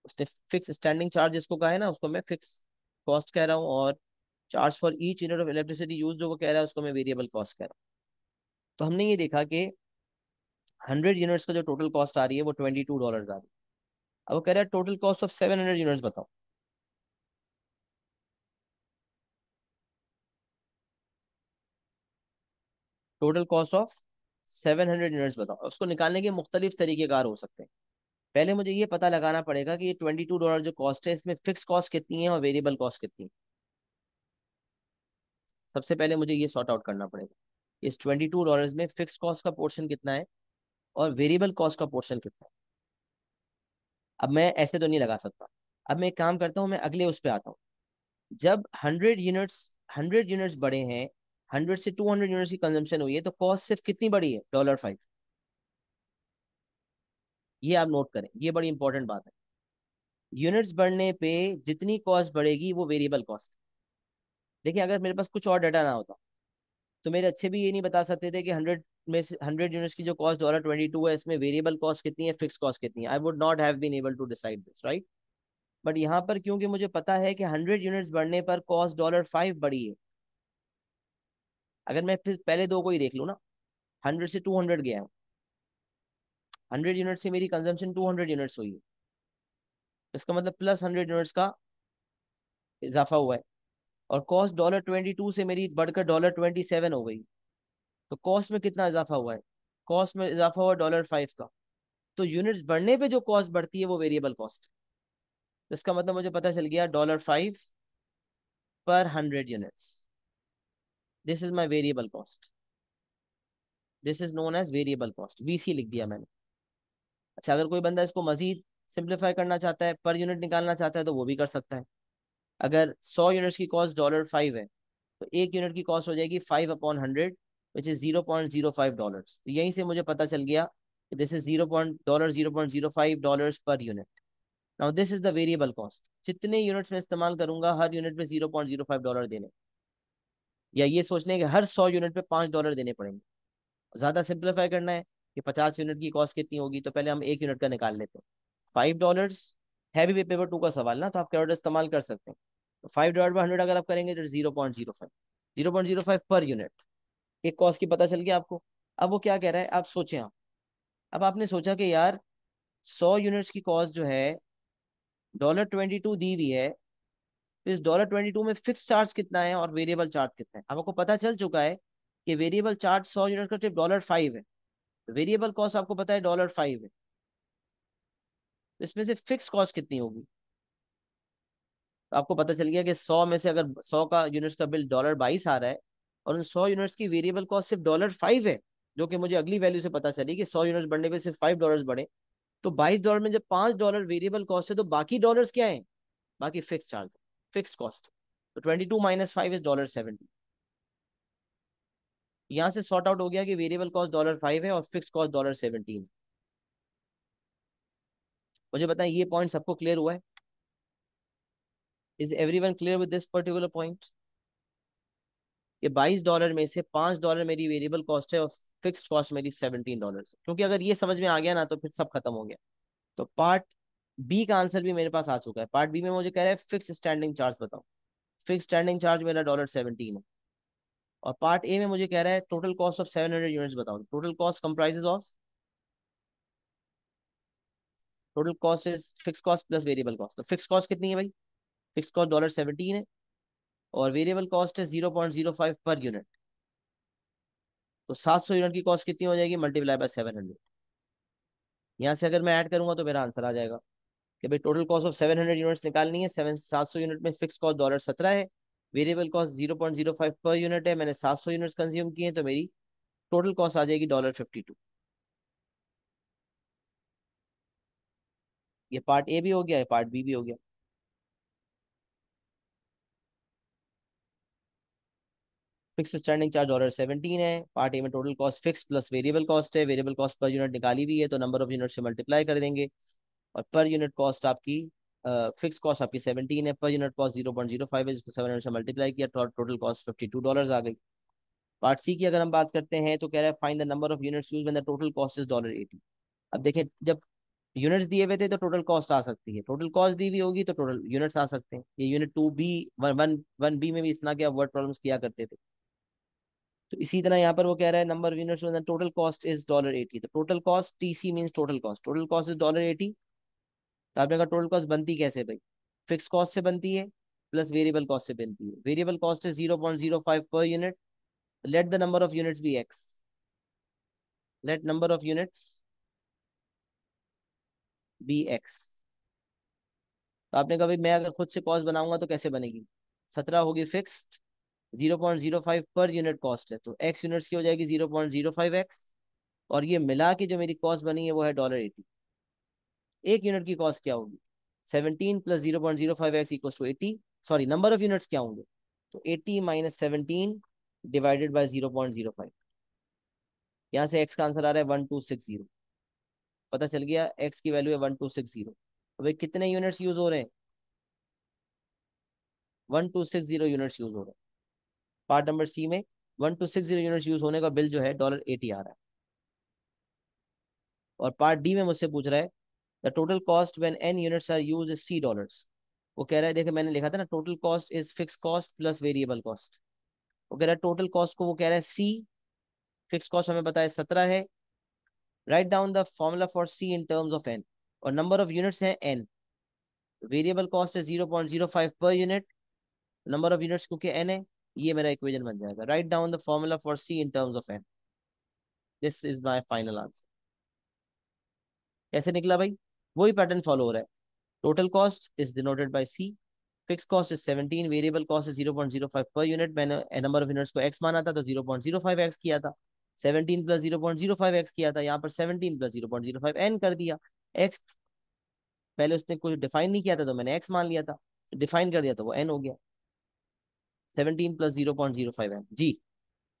उसने फिक्स स्टैंडिंग चार्ज जिसको कहा है ना, उसको मैं फिक्स कॉस्ट कह रहा हूँ, और charge for each unit of electricity use जो वो कह रहा है उसको मैं वेरिएबल कॉस्ट कह रहा हूँ। तो हमने ये देखा कि 100 यूनिट्स का जो टोटल कॉस्ट आ रही है वो $22 आ रही है। अब वो कह रहा है टोटल कॉस्ट ऑफ 700 यूनिट्स बताओ। टोटल कॉस्ट ऑफ 700 यूनिट्स बताओ। उसको निकालने के मुख्तलिफ तरीकेकार हो सकते हैं। पहले मुझे ये पता लगाना पड़ेगा कि ये $22 जो कॉस्ट है इसमें फिक्स कॉस्ट कितनी है और वेरिएबल कॉस्ट कितनी है। सबसे पहले मुझे ये सॉर्ट आउट करना पड़ेगा, इस $22 में फिक्स कॉस्ट का पोर्शन कितना है और वेरिएबल कॉस्ट का पोर्शन कितना है। अब मैं ऐसे तो नहीं लगा सकता। अब मैं एक काम करता हूँ, मैं अगले उस पर आता हूँ। जब 100 यूनिट्स बढ़े हैं, 100 से 200 यूनिट्स की कंजम्पशन हुई है, तो कॉस्ट सिर्फ कितनी बढ़ी है, $5। ये आप नोट करें, ये बड़ी इंपॉर्टेंट बात है। यूनिट्स बढ़ने पे जितनी कॉस्ट बढ़ेगी वो वेरिएबल कॉस्ट। देखिए अगर मेरे पास कुछ और डाटा ना होता तो मेरे अच्छे भी ये नहीं बता सकते थे कि 100 यूनिट्स की जो कॉस्ट $22 है, इसमें वेरिएबल कॉस्ट कितनी है, फिक्स कॉस्ट कितनी है। I would not have been able to decide this, right. But यहाँ पर क्योंकि मुझे पता है कि 100 यूनिट्स बढ़ने पर कॉस्ट $5 बढ़ी है। अगर मैं फिर पहले दो को ही देख लूँ ना, 100 से 200 गया हूँ, 100 यूनिट से मेरी कंजम्पशन 200 यूनिट्स हुई है, इसका मतलब प्लस 100 यूनिट्स का इजाफा हुआ है। और कॉस्ट $22 से मेरी बढ़कर $27 हो गई। तो कॉस्ट में कितना इजाफा हुआ है, कॉस्ट में इजाफा हुआ $5 का। तो यूनिट्स बढ़ने पे जो कॉस्ट बढ़ती है वो वेरिएबल कॉस्ट। तो इसका मतलब मुझे पता चल गया $5 पर 100 units. This is my variable cost, this is known as variable cost, VC लिख दिया मैंने। अच्छा अगर कोई बंदा इसको मजीद सिंप्लीफाई करना चाहता है, पर यूनिट निकालना चाहता है, तो वो भी कर सकता है। अगर 100 यूनिट्स की कॉस्ट $5 है, तो एक यूनिट की कॉस्ट हो जाएगी 5/100, विच इज $0.05। तो यहीं से मुझे पता चल गया कि दिस इज $0.05 पर unit. Now this is the variable cost. जितने यूनिट्स में इस्तेमाल करूंगा हर यूनिट पे $0.05 देने, या ये सोचने कि हर 100 यूनिट पे $5 देने पड़ेंगे। ज्यादा सिंप्लीफाई करना है कि 50 यूनिट की कॉस्ट कितनी होगी, तो पहले हम एक यूनिट का निकाल लेते हैं। $5 है भी पेपर टू का सवाल ना, तो आप कैलकुलेटर इस्तेमाल कर सकते हैं। तो 5/100 अगर आप करेंगे तो 0.05, 0.05 पर यूनिट। एक कॉस्ट की पता चल गया आपको। अब वो क्या कह रहा है आप सोचें आप। अब आपने सोचा कि यार 100 यूनिट्स की कॉस्ट जो है $22 दी हुई है, तो इस $22 में फिक्स चार्ज कितना है और वेरिएबल चार्ज कितना है। अब आपको पता चल चुका है कि वेरिएबल चार्ज 100 यूनिट का सिर्फ $5 है, वेरिएबल कॉस्ट आपको पता है $5 है। तो इसमें से फिक्स कॉस्ट कितनी होगी। तो आपको पता चल गया कि 100 में से अगर 100 का यूनिट्स का बिल $22 आ रहा है, और उन 100 यूनिट्स की वेरिएबल कॉस्ट सिर्फ $5 है, जो कि मुझे अगली वैल्यू से पता चली कि 100 यूनिट्स बढ़ने पे सिर्फ $5 बढ़े। तो $22 में जब $5 वेरिएबल कॉस्ट है, तो बाकी डॉलर्स क्या है, बाकी फिक्स चार्ज, फिक्स कॉस्ट। तो 22 माइनस 5 इज $70। यहाँ से सॉर्ट आउट हो गया कि वेरिएबल कॉस्ट $5 है और फिक्स कॉस्ट $17। मुझे बताएं ये पॉइंट सबको क्लियर हुआ है। Is everyone clear with this particular point कि $22 में से $5 मेरी वेरिएबल कॉस्ट है और फिक्स कॉस्ट मेरी $17 है। क्योंकि अगर ये समझ में आ गया ना तो फिर सब खत्म हो गया। तो पार्ट बी का आंसर भी मेरे पास आ चुका है। पार्ट बी में मुझे कह रहा है फिक्स स्टैंडिंग चार्ज बताओ। फिक्स स्टैंडिंग चार्ज मेरा $17 है। और पार्ट ए में मुझे कह रहा है टोटल कॉस्ट ऑफ 700 यूनिट्स बताओ। Total cost comprises of, total cost is fix cost plus variable cost. तो फिक्स कॉस्ट कितनी है भाई, फिक्स कॉस्ट $17 है और वेरिएबल कॉस्ट है 0.05 पर यूनिट। तो 700 यूनिट की कॉस्ट कितनी हो जाएगी, मल्टीप्लाई बाय 700। यहाँ से अगर मैं ऐड करूंगा तो मेरा आंसर आ जाएगा कि भाई टोटल कॉस्ट ऑफ 700 यूनिट्स निकालनी है। 700 यूनिट में फिक्स कॉस्ट $17 है, वेरिएबल कॉस्ट 0.05 पर यूनिट है, मैंने 700 यूनिट्स कंज्यूम किए हैं, तो मेरी टोटल कॉस्ट आ जाएगी $52। ये पार्ट ए भी हो गया है, पार्ट बी भी हो गया। फिक्स स्टैंडिंग चार्ज $17 है। पार्ट ए में total cost fix plus variable cost है, वेरिएबल कॉस्ट पर यूनिट निकाली हुई है तो नंबर ऑफ यूनिट से मल्टीप्लाई कर देंगे, और पर यूनिट कॉस्ट आपकी फिक्स कॉस्ट आपकी 17 है, पर यूनिट कॉस्ट 0.05 है, जिसको 700 से मल्टीप्लाई किया तो टोटल कॉस्ट $52 आ गई। पार्ट सी की अगर हम बात करते हैं तो कह रहा है find the number of units use when the total cost is $80। अब देखें, जब यूनिट्स दिए हुए थे तो टोटल कॉस्ट आ सकती है, टोटल कॉस्ट दी हुई होगी तो टोटल यूनिट्स आ सकते हैं। ये यूनिट 2 बी, वन बी में भी इस तरह के वर्ड प्रॉब्लम्स किया करते थे। तो इसी तरह यहाँ पर वो कह रहा है number of units total cost is $80। तो total cost TC means total cost is $80। तो आपने कहा टोटल कॉस्ट बनती कैसे भाई, फिक्स कॉस्ट से बनती है प्लस वेरिएबल कॉस्ट से बनती है। वेरिएबल कॉस्ट है 0.05 पर unit, let the number of units be x, let number of units be x. तो आपने कहा भाई मैं अगर खुद से कॉस्ट बनाऊंगा तो कैसे बनेगी, 17 होगी फिक्स्ड, 0.05 पर यूनिट कॉस्ट है तो एक्स यूनिट्स की हो जाएगी 0.05x, और ये मिला के जो मेरी कॉस्ट बनी है वो है $80। एक यूनिट की कॉस्ट क्या होगी, 17 plus 0.05x equal to 80। Sorry, number of units क्या होंगे, तो 80 माइनस 17 डिवाइडेड बाई 0.05। यहाँ से एक्स का आंसर आ रहा है 1260। पता चल गया एक्स की वैल्यू है 1260। तो भाई कितने यूनिट्स यूज हो रहे हैं, 1260 यूनिट्स यूज हो रहे हैं। पार्ट नंबर सी में 1260 यूनिट्स यूज होने का बिल जो है $80 आ रहा है। और पार्ट डी में मुझसे पूछ रहा है the total cost when n units are used is $C। वो कह रहा है, देखिए मैंने लिखा था ना total cost is fix cost plus variable cost. वो कह रहा है टोटल कॉस्ट को वो कह रहा है C, फिक्स कॉस्ट हमें पता है 17 है। Write down the formula for C in terms of n, और नंबर ऑफ यूनिट्स है n, वेरिएबल कॉस्ट है 0.05 पर यूनिट, नंबर ऑफ यूनिट्स क्योंकि n है, ये मेरा इक्वेशन बन जाएगा। Write down the formula for C in terms of n, this is my final answer. कैसे निकला भाई, वही पैटर्न फॉलो हो रहा है। Total cost is denoted by C, fix cost is 17, variable cost is 0.05 पर यूनिट, मैंने नंबर ऑफ यूनिट्स को x माना था तो 0.05x किया था, 17 प्लस 0.05x किया था, यहाँ पर 17 प्लस 0.05 n कर दिया। x पहले उसने कुछ डिफाइन नहीं किया था तो मैंने x मान लिया था, डिफाइन कर दिया तो वो n हो गया, 17 प्लस 0.05 n। जी,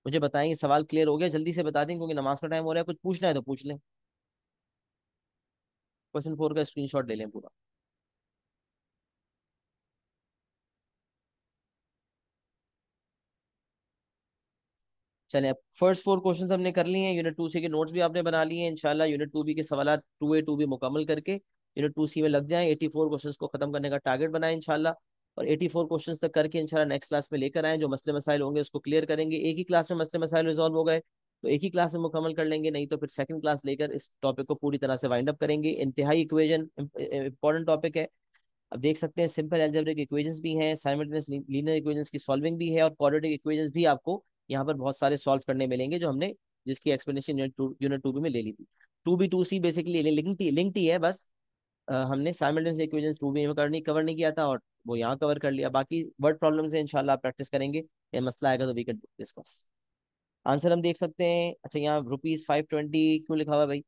मुझे बताएं ये सवाल क्लियर हो गया, जल्दी से बता दें क्योंकि नमाज का टाइम हो रहा है, कुछ पूछना है तो पूछ लें। क्वेश्चन 4 का स्क्रीनशॉट ले लें पूरा। चलें, अब फर्स्ट 4 क्वेश्चंस हमने कर लिए हैं, यूनिट 2 सी के नोट्स भी आपने बना लिए हैं। इंशाल्लाह यूनिट 2 बी के सवाल 2A 2B मुकम्मल करके यूनिट 2 सी में लग जाएं। 84 क्वेश्चंस को खत्म करने का टारगेट बनाएं इंशाल्लाह, और 84 क्वेश्चंस तक करके इंशाल्लाह नेक्स्ट क्लास में लेकर आएं। जो मसले मसाइल होंगे उसको क्लियर करेंगे, एक ही क्लास में मसले मसाइल रिजॉल्व हो गए तो एक ही क्लास में मुकम्मल कर लेंगे, नहीं तो फिर सेकंड क्लास लेकर इस टॉपिक को पूरी तरह से वाइंड अप करेंगे। इंतहाई इक्वेशन इंपॉर्टेंट टॉपिक है। अब देख सकते हैं सिंपल अलजेब्रिक इक्वेशंस भी हैं, साइमल्टेनियस लीनियर इक्वेशंस की सॉल्विंग भी है, और क्वाड्रेटिक इक्वेशंस भी आपको यहाँ पर बहुत सारे सॉल्व करने मिलेंगे जो हमने, जिसकी एक्सप्लेनेशन यूनिट 2 में ले ली थी। 2B 2C बेसिकली लिंक्ड ही है बस। हमने साइमल्टेनियस इक्वेशंस 2B में करनी कवर नहीं किया था और वो यहाँ कवर कर लिया। बाकी वर्ड प्रॉब्लम से इंशाल्लाह आप प्रैक्टिस करेंगे, ये मसला आएगा तो वी कैन डिस्कस। आंसर हम देख सकते हैं। अच्छा, यहाँ ₹520 क्यों लिखा हुआ है भाई,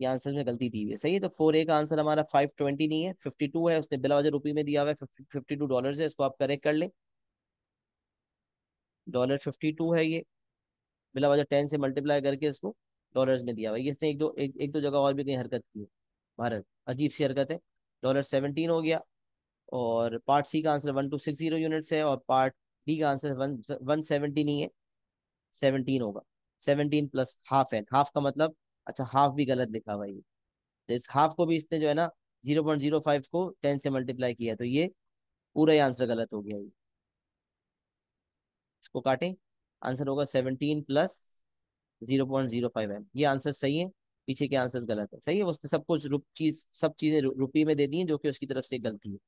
ये आंसर में गलती दी हुई है, सही है। तो 4A का आंसर हमारा 520 नहीं है, 52 है, उसने बिला वजह रुपये में दिया हुआ है, $52 है, इसको आप करेक्ट कर लें। $52 है ये, बिला वजह 10 से मल्टीप्लाई करके इसको डॉलर्स में दिया हुआ है। ये इसने एक दो जगह और भी कहीं हरकत की है, भारत अजीब सी हरकत है। $17 हो गया, और पार्ट सी का आंसर 1260 यूनिट्स है, और पार्ट डी का आंसर 170 नहीं है, 17 होगा। 17 प्लस हाफ है, हाफ का मतलब, अच्छा हाफ भी गलत लिखा हुआ है ये, तो इस हाफ को भी इसने जो है ना 0.05 को 10 से मल्टीप्लाई किया, तो ये पूरा ही आंसर गलत हो गया ये। इसको काटें, आंसर होगा 17 प्लस 0.05 m, ये आंसर सही है, पीछे के आंसर गलत है। सही है, उसने सब कुछ सब चीजें रुपये में दे दी हैं जो कि उसकी तरफ से गलती है।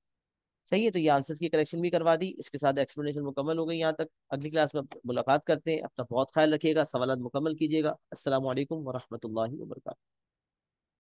सही है, तो ये आंसर्स की करेक्शन भी करवा दी, इसके साथ एक्सप्लेनेशन मुकम्मल हो गई यहाँ तक। अगली क्लास में मुलाकात करते हैं, अपना बहुत ख्याल रखिएगा, सवालात मुकम्मल कीजिएगा। अस्सलाम वालेकुम वरहमतुल्लाहि वबरकातुहू।